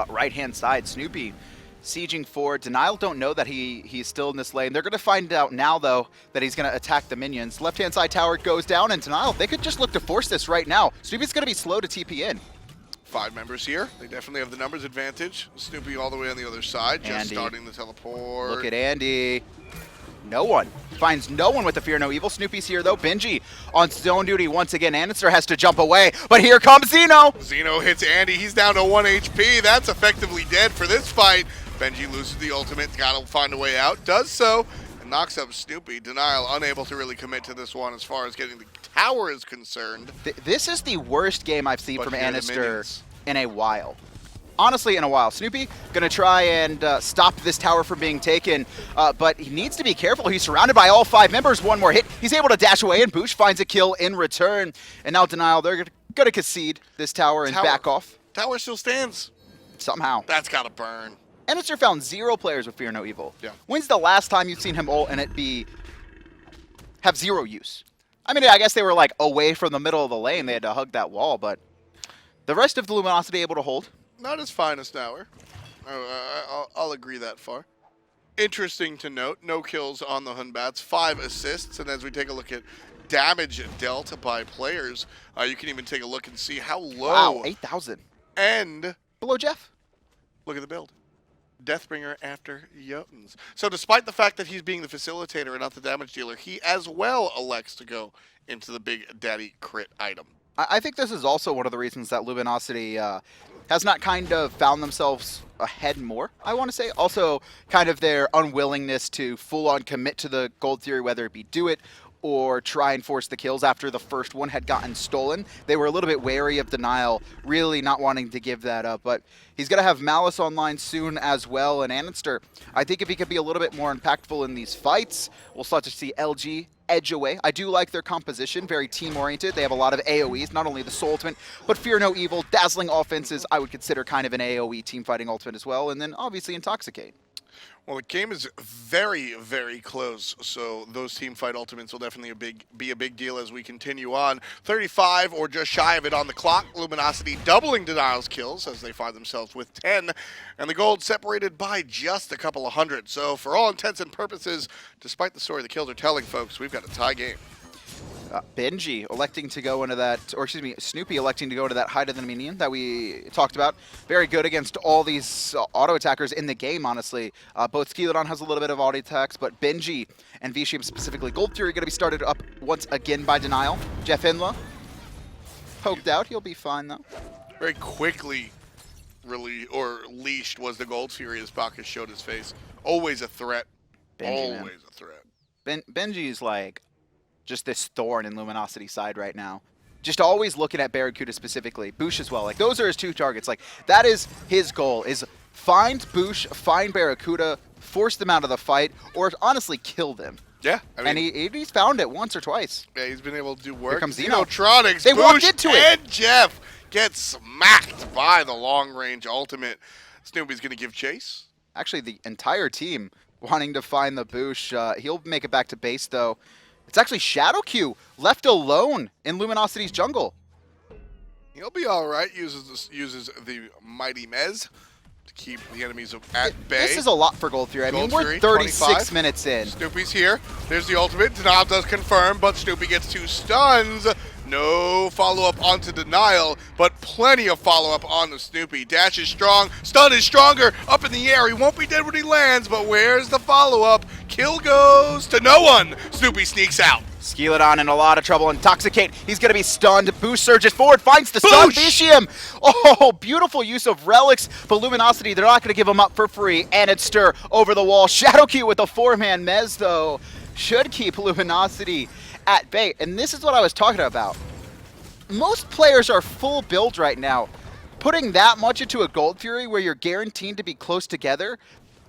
Right-hand side, Snoopy sieging forward. Denial don't know that he's still in this lane. They're going to find out now, though, that he's going to attack the minions. Left-hand side tower goes down, and Denial, they could just look to force this right now. Snoopy's going to be slow to TP in.
5 members here. They definitely have the numbers advantage. Snoopy all the way on the other side, just
Andy.
starting the teleport.
Look at Andy. No one. Finds no one with the Fear No Evil. Snoopy's here, though. Benji on zone duty once again. Andinster has to jump away, but here comes Xeno.
Xeno hits Andy. He's down to 1 HP. That's effectively dead for this fight. Benji loses the ultimate. Gotta find a way out. Does so. And knocks up Snoopy. Denial unable to really commit to this one as far as getting the tower is concerned.
This is the worst game I've seen from
here are the
Andinster
minions.
in a while. Honestly, in a while. Snoopy gonna try and stop this tower from being taken, but he needs to be careful. He's surrounded by all 5 members. One more hit. He's able to dash away, and BaRRaCCuDDa finds a kill in return. And now Denial, they're gonna concede this tower and back off.
Tower still stands.
Somehow.
That's gotta burn.
Andinster found 0 players with Fear No Evil.
Yeah.
When's the last time you've seen him ult and it have 0 use? I mean, I guess they were like away from the middle of the lane. They had to hug that wall, but the rest of the Luminosity able to hold.
Not his finest hour. I'll agree that far. Interesting to note, no kills on the Hunbats, 5 assists, and as we take a look at damage dealt by players, you can even take a look and see how low.
Wow, 8,000.
And
Below Jeff.
look at the build. Deathbringer after Jotuns. So despite the fact that he's being the facilitator and not the damage dealer, he as well elects to go into the Big Daddy crit item.
I think this is also one of the reasons that Luminosity has not kind of found themselves ahead more, I want to say. Also, kind of their unwillingness to full-on commit to the Gold Theory, whether it be do it or try and force the kills after the first one had gotten stolen. They were a little bit wary of Denial, really not wanting to give that up. But he's going to have Malice online soon as well. And Andinster, I think if he could be a little bit more impactful in these fights, we'll start to see LG edge away. I do like their composition, very team-oriented. They have a lot of AoEs, not only the Soul Ultimate, but Fear No Evil, dazzling offenses, I would consider kind of an AoE team-fighting ultimate as well, and then obviously Intoxicate.
Well, the game is very, very close, so those team fight ultimates will definitely be a big deal as we continue on. 35 or just shy of it on the clock. Luminosity doubling Denial's kills as they find themselves with 10, and the gold separated by just a couple of hundred. So for all intents and purposes, despite the story the kills are telling, folks, we've got a tie game.
Benji electing to go into that, or excuse me, Snoopy electing to go into that hide of the minion that we talked about. Very good against all these auto attackers in the game, honestly. Both Skeeledon has a little bit of auto attacks, but Benji and Vetium specifically. Gold Fury going to be started up once again by Denial. JeffHindla poked out. He'll be fine, though.
Very quickly leashed was the Gold Fury as Bacchus showed his face. Always a threat.
Benji,
Always a threat.
Benji's like just this thorn in Luminosity side right now. Just always looking at BaRRaCCuDDa specifically. BaRRaCCuDDa as well. Like, those are his 2 targets. Like, that is his goal, is find BaRRaCCuDDa, find BaRRaCCuDDa, force them out of the fight, or honestly kill them.
Yeah. I mean,
and he's found it once or twice.
Yeah, he's been able to do work.
Here comes Xeno.
Xenotronics,
They walked
BaRRaCCuDDa,
into it.
and Jeff gets smacked by the long-range ultimate. Snoopy's going to give chase.
Actually, the entire team wanting to find the BaRRaCCuDDa. He'll make it back to base, though. It's actually Shadowq left alone in Luminosity's jungle.
He'll be all right. Uses the mighty Mez to keep the enemies at bay.
This is a lot for Gold Fury. I mean,
Gold
we're
Fury,
36
25.
minutes in.
Snoopy's here. There's the ultimate. Denial does confirm, but Snoopy gets 2 stuns. No follow-up onto Denial, but plenty of follow-up on the Snoopy. Dash is strong. Stun is stronger. Up in the air. He won't be dead when he lands, but where's the follow-up? Kill goes to no one. Snoopy sneaks out.
Skeeledon in a lot of trouble. Intoxicate. He's going to be stunned. BaRRaCCuDDa surges forward. Finds the stun. Vetium. Oh, beautiful use of relics. But Luminosity, they're not going to give him up for free. Andinster over the wall. Shadowq with a 4-man Mez, though, should keep Luminosity at bay. And this is what I was talking about. Most players are full build right now. Putting that much into a Gold Fury where you're guaranteed to be close together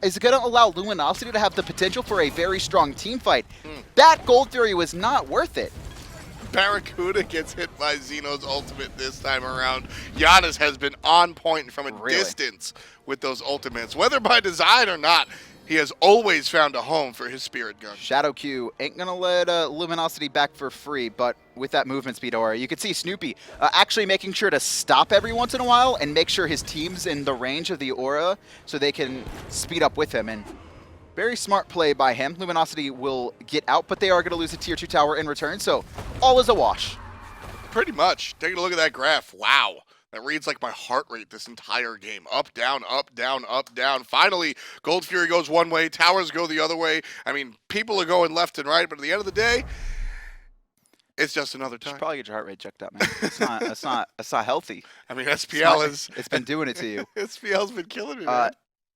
is going to allow Luminosity to have the potential for a very strong team fight. That Gold Fury was not worth it.
BaRRaCCuDDa gets hit by Xeno's ultimate this time around. Janus has been on point from a distance with those ultimates. Whether by design or not, he has always found a home for his spirit gun.
Shadowq ain't going to let Luminosity back for free, but with that movement speed aura, you can see Snoopy actually making sure to stop every once in a while and make sure his team's in the range of the aura so they can speed up with him. And very smart play by him. Luminosity will get out, but they are going to lose a tier 2 tower in return, so all is a wash.
Pretty much. Taking a look at that graph. Wow. That reads like my heart rate this entire game. Up, down, up, down, up, down. Finally, Gold Fury goes one way, towers go the other way. I mean, people are going left and right, but at the end of the day, it's just another time.
You should probably get your heart rate checked out, man. That's not healthy.
I mean, SPL
it's been doing it to you.
SPL's been killing me, man.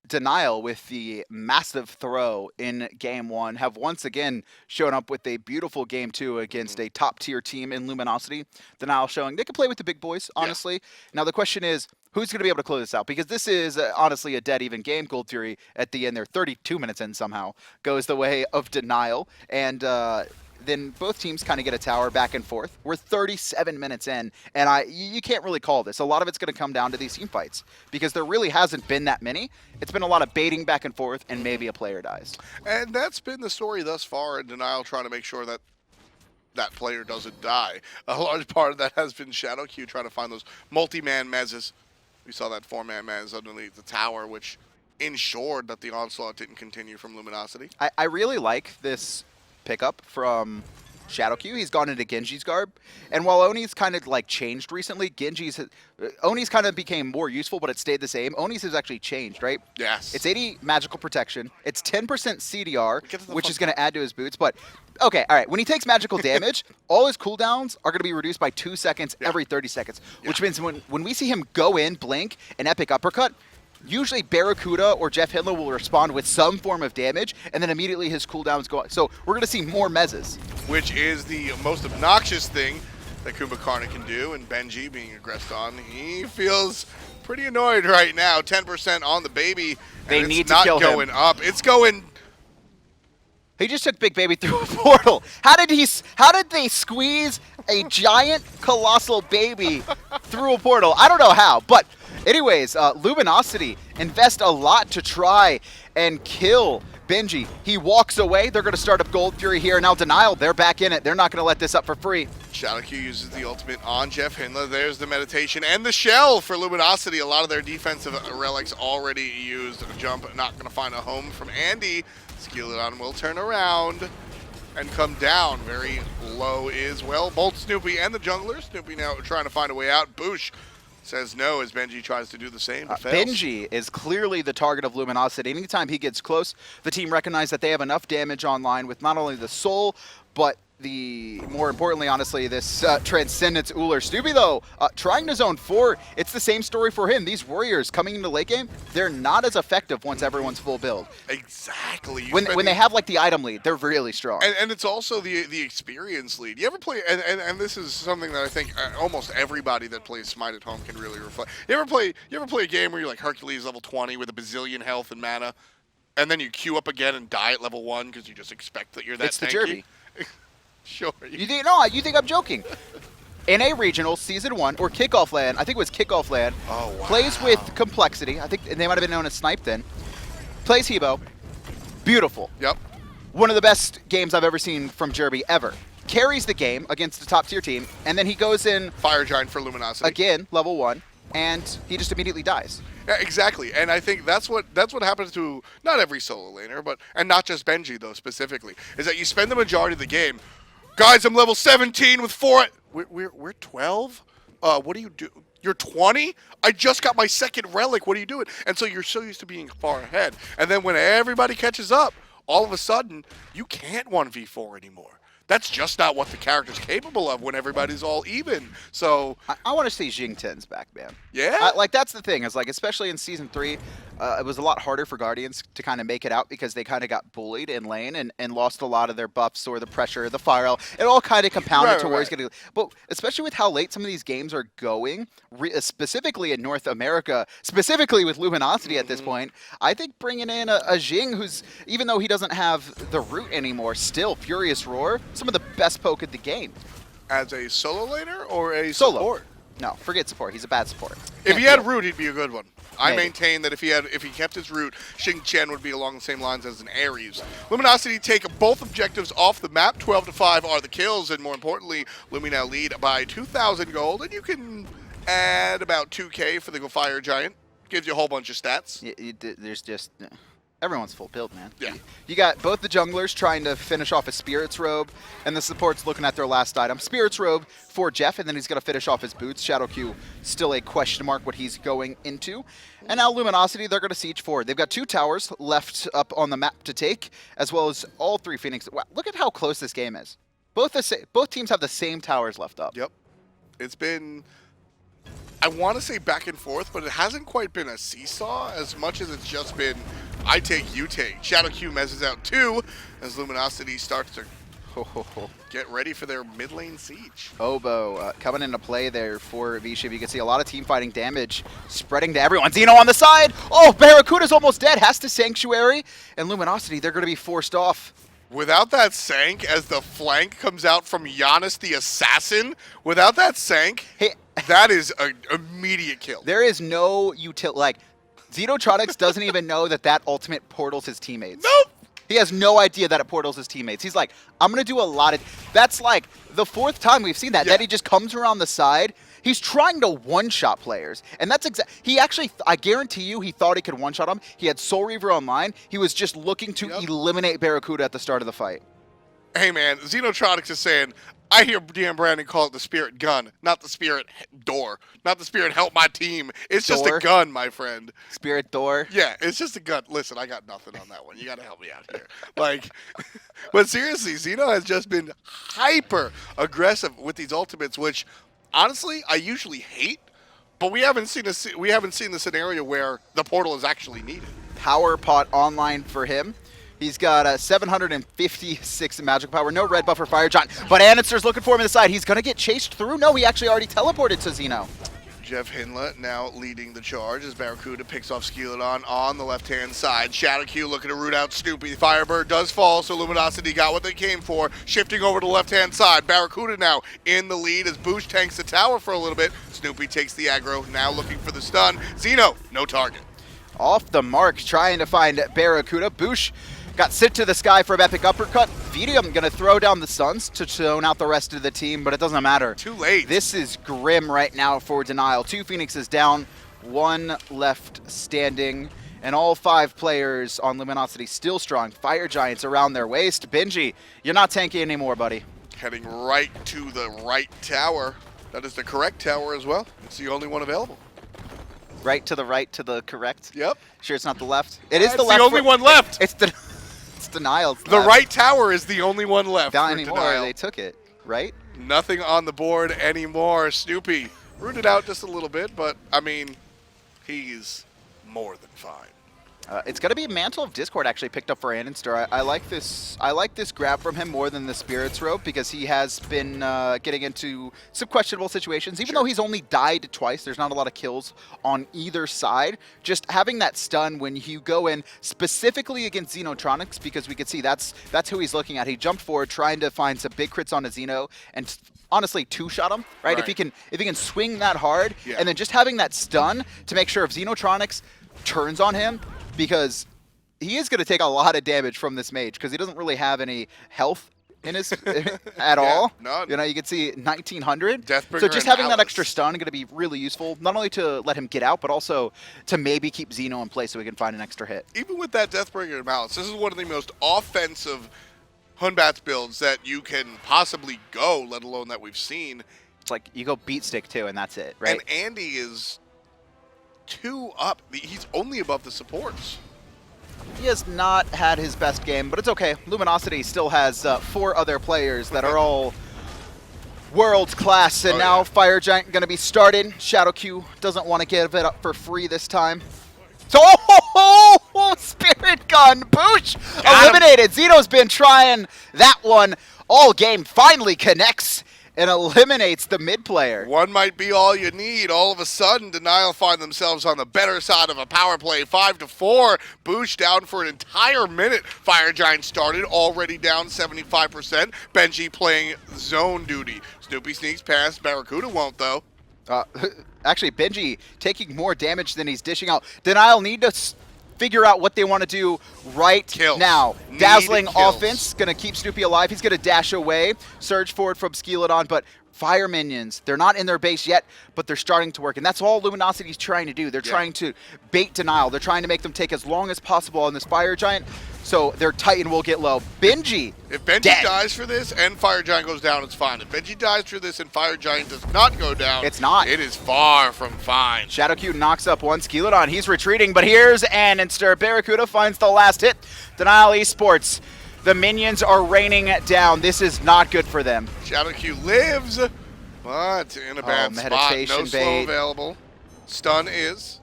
Denial with the massive throw in Game 1 have once again shown up with a beautiful Game 2 against a top-tier team in Luminosity. Denial showing they can play with the big boys, honestly. Yeah. Now the question is, who's going to be able to close this out? Because this is honestly a dead-even game. Gold Fury at the end, they're 32 minutes in somehow, goes the way of Denial. And then both teams kind of get a tower back and forth. We're 37 minutes in, and you can't really call this. A lot of it's going to come down to these team fights because there really hasn't been that many. It's been a lot of baiting back and forth, and maybe a player dies.
And that's been the story thus far in Denial, trying to make sure that that player doesn't die. A large part of that has been Shadowq trying to find those multi-man mezzes. We saw that 4-man mez underneath the tower, which ensured that the onslaught didn't continue from Luminosity.
I really like this pickup from Shadowq. He's gone into Genji's garb, and while Oni's kind of like changed recently, Oni's kind of became more useful, but it stayed the same. Oni's has actually changed, right?
Yes.
It's 80 magical protection. It's 10% CDR, which is going to add to his boots. But okay, all right. When he takes magical damage, all his cooldowns are going to be reduced by 2 seconds every 30 seconds, which means when we see him go in, blink, and epic uppercut, usually BaRRaCCuDDa or JeffHindla will respond with some form of damage, and then immediately his cooldowns go. So we're going to see more mezzes.
Which is the most obnoxious thing that Kumbhakarna can do, and Benji being aggressed on, he feels pretty annoyed right now. 10% on the baby.
They
and
need
it's
to
not
kill
going
him.
up. It's going.
He just took Big Baby through a portal. How did they squeeze a giant colossal baby through a portal? I don't know how, but anyways, Luminosity invest a lot to try and kill Benji. He walks away. They're going to start up Gold Fury here. Now Denial, they're back in it. They're not going to let this up for free.
Shadowq uses the ultimate on JeffHindla. There's the meditation and the shell for Luminosity. A lot of their defensive relics already used. Jump not going to find a home from Andy. Skeeledon will turn around and come down very low as well. Both Snoopy and the jungler. Snoopy now trying to find a way out. BaRRaCCuDDa says no as Benji tries to do the same, but fails.
Benji is clearly the target of Luminosity. Anytime he gets close, the team recognizes that they have enough damage online with not only the soul, but more importantly, honestly, this Transcendence Ullr. Snoopy, though, trying to zone 4, it's the same story for him. These warriors coming into late game, they're not as effective once everyone's full build.
Exactly.
When they have, like, the item lead, they're really strong.
And it's also the experience lead. You ever play, and this is something that I think almost everybody that plays Smite at home can really reflect. You ever play a game where you're like Hercules level 20 with a bazillion health and mana, and then you queue up again and die at level 1 because you just expect that you're that
It's the
tanky?
Derby.
Sure.
You think I'm joking? NA Regional Season 1, or Kickoff LAN, I think it was Kickoff LAN, plays with Complexity. I think they might have been known as Snipe then. Plays Hebo. Beautiful.
Yep.
One of the best games I've ever seen from Derby ever. Carries the game against a top-tier team, and then he goes in...
Fire Giant for Luminosity.
Again, level 1, and he just immediately dies.
Yeah, exactly, and I think that's what happens to not every solo laner, and not just Benji though specifically, is that you spend the majority of the game, guys, I'm level 17 with 4. We're 12. What do you do? You're 20? I just got my second relic. What are you doing? And so you're so used to being far ahead, and then when everybody catches up, all of a sudden you can't 1v4 anymore. That's just not what the character's capable of when everybody's all even. So
I want to see Jing Ten's back, man.
Yeah.
Like that's the thing. Is like especially in Season 3, it was a lot harder for Guardians to kind of make it out because they kind of got bullied in lane and lost a lot of their buffs or the pressure, the fire. It all kind of compounded to where he's getting. But especially with how late some of these games are going, specifically in North America, specifically with Luminosity at this point, I think bringing in a Jing who's, even though he doesn't have the root anymore, still Furious Roar, some of the best poke in the game.
As a solo laner or a
Solo.
support?
No, forget support. He's a bad support.
If he had root, he'd be a good one. I
Maybe.
maintain that if he kept his root, Xing Chen would be along the same lines as an Ares. Luminosity take both objectives off the map. 12-5 are the kills, and more importantly, Lumi now lead by 2,000 gold, and you can add about 2K for the Fire Giant. Gives you a whole bunch of stats.
There's just... Everyone's full build, man.
Yeah.
You got both the junglers trying to finish off a Spirit's Robe, and the support's looking at their last item. Spirit's Robe for Jeff, and then he's going to finish off his boots. Shadowq, still a question mark what he's going into. And now Luminosity, they're going to siege forward. They've got 2 towers left up on the map to take, as well as all 3 Phoenix. Wow, look at how close this game is. Both teams have the same towers left up.
Yep. It's been, I want to say back and forth, but it hasn't quite been a seesaw as much as it's just been I take, you take. Shadowq messes out 2 as Luminosity starts to get ready for their mid lane siege.
Oboe coming into play there for V-Shiv. You can see a lot of team fighting damage spreading to everyone. Xeno on the side. Oh, BaRRaCCuDDa's almost dead. Has to Sanctuary. And Luminosity, they're going to be forced off.
Without that Sank, as the flank comes out from Janus the Assassin, without that Sank, that is an immediate kill.
There is no utility. Like, Xenotronics doesn't even know that ultimate portals his teammates.
Nope.
He has no idea that it portals his teammates. He's like, I'm going to do a lot of... That's like the 4th time we've seen that, that he just comes around the side. He's trying to one-shot players. And that's he actually, I guarantee you, he thought he could one-shot him. He had Soul Reaver online. He was just looking to eliminate BaRRaCCuDDa at the start of the fight.
Hey, man, Xenotronics is saying, I hear DM Brandon call it the Spirit Gun, not the Spirit Door, not the Spirit Help My Team. It's just a gun, my friend.
Spirit Door?
Yeah, it's just a gun. Listen, I got nothing on that one. You got to help me out here. Like, but seriously, Xeno has just been hyper aggressive with these ultimates, which honestly I usually hate. But we haven't seen the scenario where the portal is actually needed.
Power pot online for him. He's got 756 magic power. No red buff for Fire Giant. But andinster's looking for him in the side. He's going to get chased through. No, he actually already teleported to Xeno.
JeffHindla now leading the charge as BaRRaCCuDDa picks off Skeeledon on the left-hand side. Shadowq looking to root out Snoopy. The Firebird does fall, so Luminosity got what they came for. Shifting over to the left-hand side. BaRRaCCuDDa now in the lead as BaRRaCCuDDa tanks the tower for a little bit. Snoopy takes the aggro, now looking for the stun. Xeno, no target.
Off the mark, trying to find BaRRaCCuDDa. BaRRaCCuDDa got sent to the sky for an epic uppercut. Vetium going to throw down the stuns to zone out the rest of the team, but it doesn't matter.
Too late.
This is grim right now for Denial. 2 Phoenixes down, 1 left standing, and all 5 players on Luminosity still strong. Fire Giants around their waist. Benji, you're not tanky anymore, buddy.
Heading right to the right tower. That is the correct tower as well. It's the only one available.
Right to the correct?
Yep.
Sure it's not the left? It is the left.
It's the only one left.
It's Denial's
The right tower is the only one left.
Not anymore. They took it, right?
Nothing on the board anymore. Snoopy rooted out just a little bit, but I mean, he's more than fine.
It's going to be Mantle of Discord actually picked up for andinster. I like this. I like this grab from him more than the Spirit's Robe because he has been getting into some questionable situations. Even though he's only died twice, there's not a lot of kills on either side. Just having that stun when you go in specifically against Xenotronics, because we could see that's who he's looking at. He jumped forward trying to find some big crits on a Xeno and honestly two-shot him. Right? If he can swing that hard and then just having that stun to make sure if Xenotronics turns on him, because he is going to take a lot of damage from this mage because he doesn't really have any health in his at all.
None.
You know, you can see 1900.
Deathbringer
so just having that
Alice.
extra stun going to be really useful, not only to let him get out, but also to maybe keep Xeno in place so he can find an extra hit.
Even with that Deathbringer and Malice, this is one of the most offensive Hunbat's builds that you can possibly go, let alone that we've seen.
It's like you go beat stick too, and that's it, right?
And Andy is 2 up. He's only above the supports.
He has not had his best game, but it's okay. Luminosity still has 4 other players that are all world class, and now Fire Giant going to be started. Shadowq doesn't want to give it up for free this time. So, Spirit Gun, BaRRaCCuDDa eliminated. Xeno's been trying that one all game, finally connects and eliminates the mid player.
One might be all you need. All of a sudden, Denial find themselves on the better side of a power play. 5-4. BaRRaCCuDDa down for an entire minute. Fire Giant started, already down 75%. Benji playing zone duty. Snoopy sneaks past. BaRRaCCuDDa won't, though.
Actually, Benji taking more damage than he's dishing out. Denial need to figure out what they want to do now. Dazzling offense, going to keep Snoopy alive. He's going to dash away, surge forward from Skeeledon, but fire minions. They're not in their base yet, but they're starting to work. And that's all Luminosity's trying to do. They're trying to bait denial. They're trying to make them take as long as possible on this fire giant, so their Titan will get low. Benji,
if Benji dies for this and Fire Giant goes down, it's fine. If Benji dies for this and Fire Giant does not go down,
it's not.
It is far from fine.
Shadowq knocks up one Skeeledon. He's retreating, but here's andinster. BaRRaCCuDDa finds the last hit. Denial Esports. The minions are raining down. This is not good for them.
Shadowq lives, but in a bad spot. No slow available. Stun is.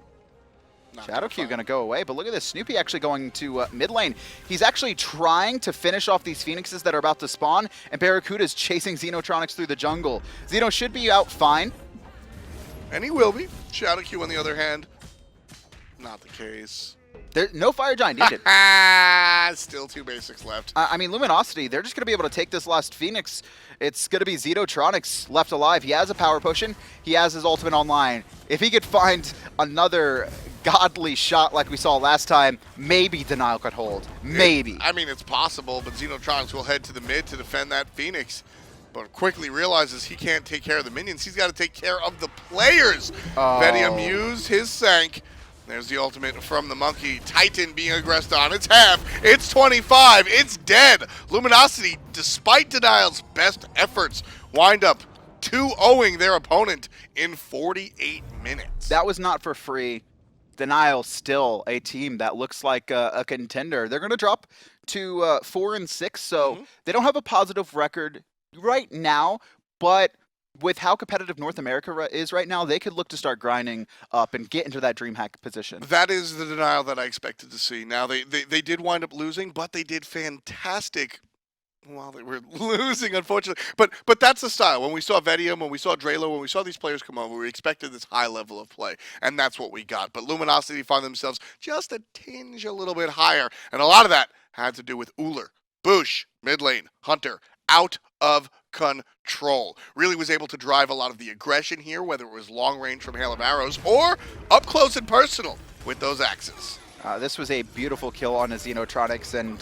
Shadowq gonna go away, but look at this. Snoopy actually going to mid lane. He's actually trying to finish off these Phoenixes that are about to spawn, and BaRRaCCuDDa is chasing Xenotronics through the jungle. Xeno should be out fine.
And he will be. Shadowq, on the other hand, not the case.
There's no fire giant needed.
Still 2 basics left.
I mean, Luminosity, they're just going to be able to take this last Phoenix. It's going to be Xenotronics left alive. He has a power potion. He has his ultimate online. If he could find another godly shot like we saw last time, maybe Denial could hold. Maybe.
I mean, it's possible, but Xenotronics will head to the mid to defend that Phoenix, but quickly realizes he can't take care of the minions. He's got to take care of the players. Vetium used his Sank. There's the ultimate from the monkey. Titan being aggressed on. It's half. It's 25. It's dead. Luminosity, despite Denial's best efforts, wind up 2-0ing their opponent in 48 minutes.
That was not for free. Denial still a team that looks like a contender. They're going to drop to 4-6, so they don't have a positive record right now, but with how competitive North America is right now, they could look to start grinding up and get into that DreamHack position.
That is the Denial that I expected to see. Now, they did wind up losing, but they did fantastic while they were losing, unfortunately. But that's the style. When we saw Vetium, when we saw Drelo, when we saw these players come over, we expected this high level of play, and that's what we got. But Luminosity find themselves just a tinge a little bit higher, and a lot of that had to do with Ullr, BaRRaCCuDDa, mid lane, Hunter, out of control. Really was able to drive a lot of the aggression here, whether it was long range from Hail of Arrows or up close and personal with those axes.
This was a beautiful kill on his Xenotronics, and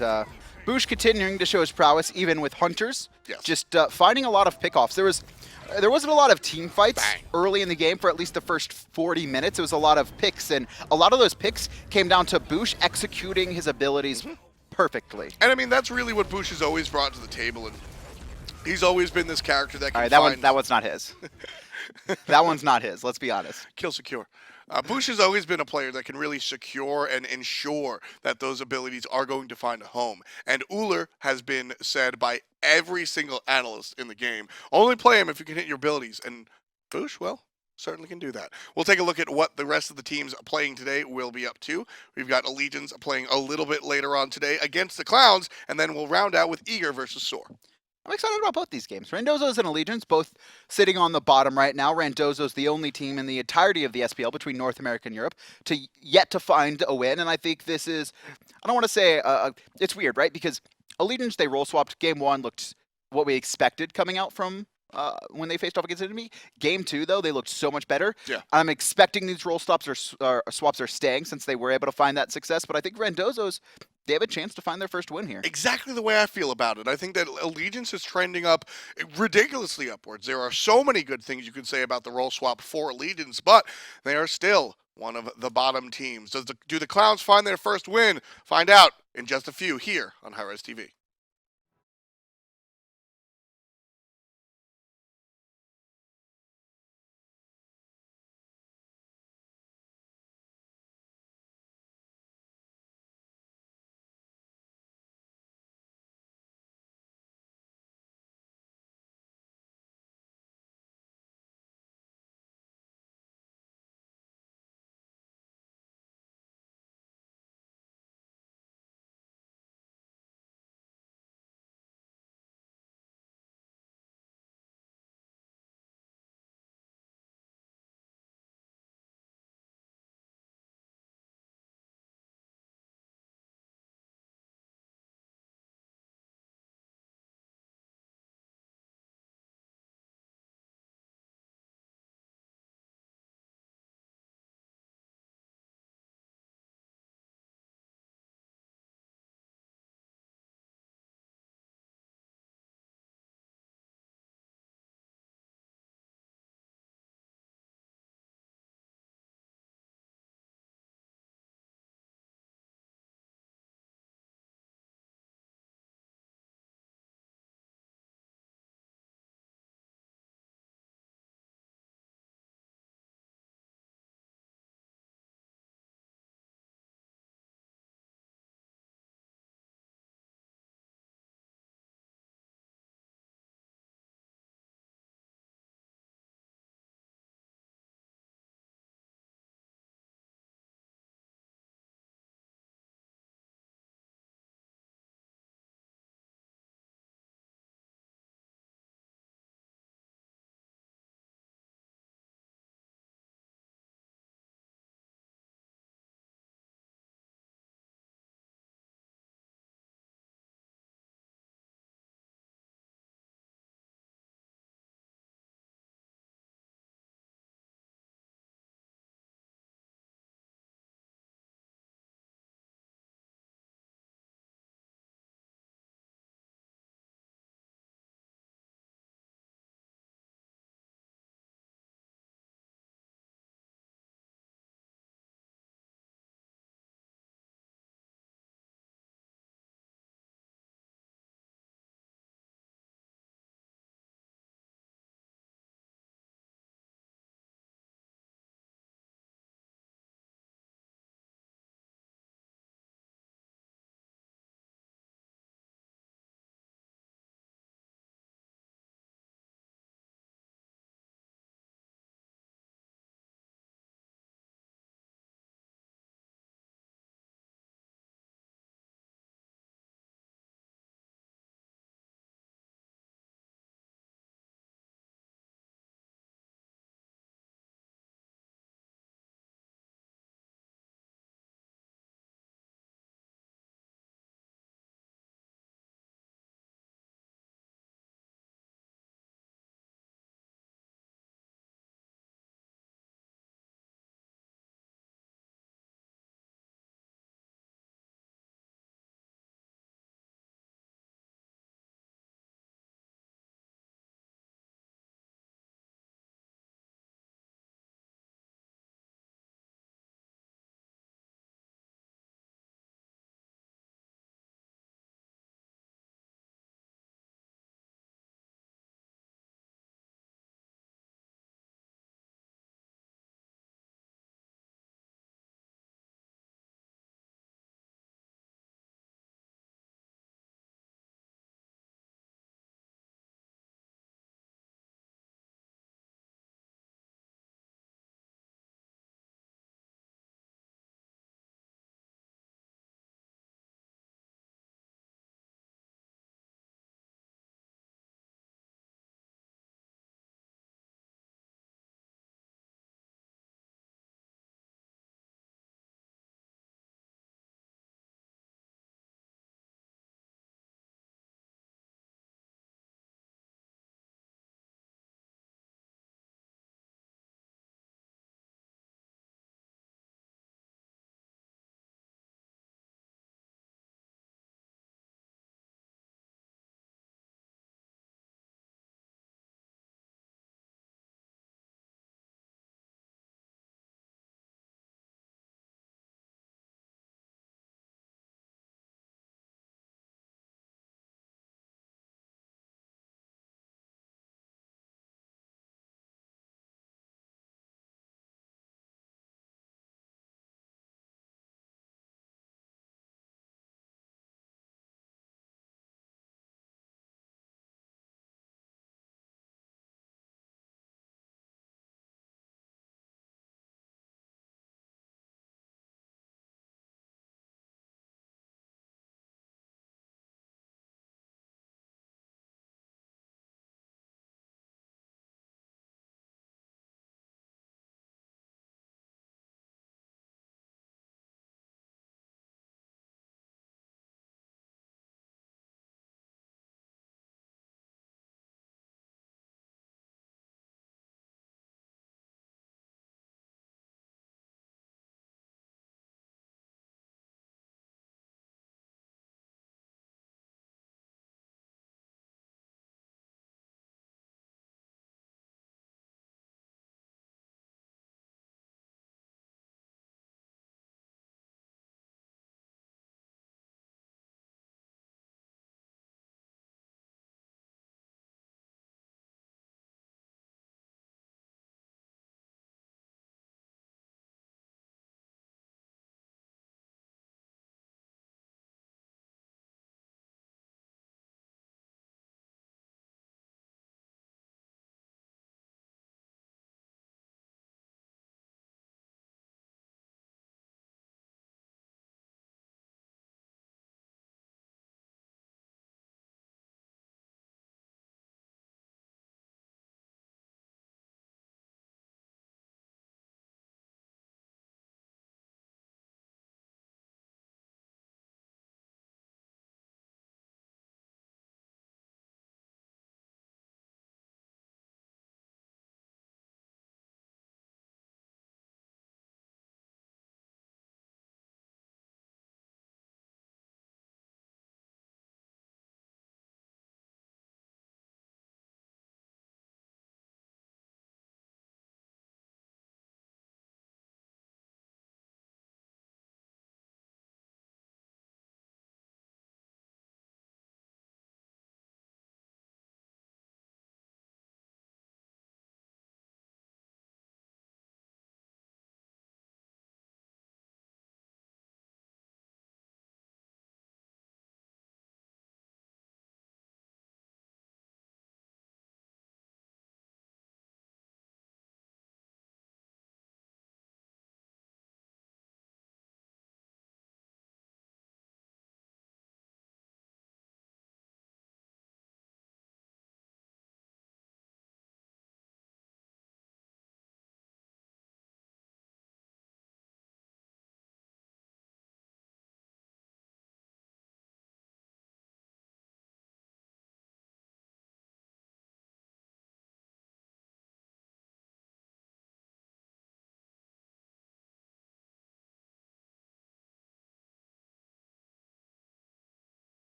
BaRRaCCuDDa continuing to show his prowess even with Hunters.
Yes.
Just finding a lot of pickoffs. There wasn't a lot of team fights early in the game for at least the first 40 minutes. It was a lot of picks, and a lot of those picks came down to BaRRaCCuDDa executing his abilities perfectly.
And I mean, that's really what BaRRaCCuDDa has always brought to the table, and he's always been this character that can
that one's not his. That one's not his, let's be honest.
Kill secure. BaRRaCCuDDa has always been a player that can really secure and ensure that those abilities are going to find a home. And Ullr has been said by every single analyst in the game, only play him if you can hit your abilities. And BaRRaCCuDDa, well, certainly can do that. We'll take a look at what the rest of the teams playing today will be up to. We've got Allegiance playing a little bit later on today against the Clowns, and then we'll round out with Eager versus Soar.
I'm excited about both these games. Randozo's and Allegiance both sitting on the bottom right now. Randozo's the only team in the entirety of the SPL between North America and Europe yet to find a win, and I think this is, I don't want to say, it's weird, right? Because Allegiance, they role swapped. Game 1 looked what we expected coming out from when they faced off against enemy. Game 2, though, they looked so much better.
Yeah.
I'm expecting these role swaps are staying since they were able to find that success, but I think Randozo's, they have a chance to find their first win here.
Exactly the way I feel about it. I think that Allegiance is trending up ridiculously upwards. There are so many good things you can say about the role swap for Allegiance, but they are still one of the bottom teams. Do the Clowns find their first win? Find out in just a few here on Hi-Rez TV.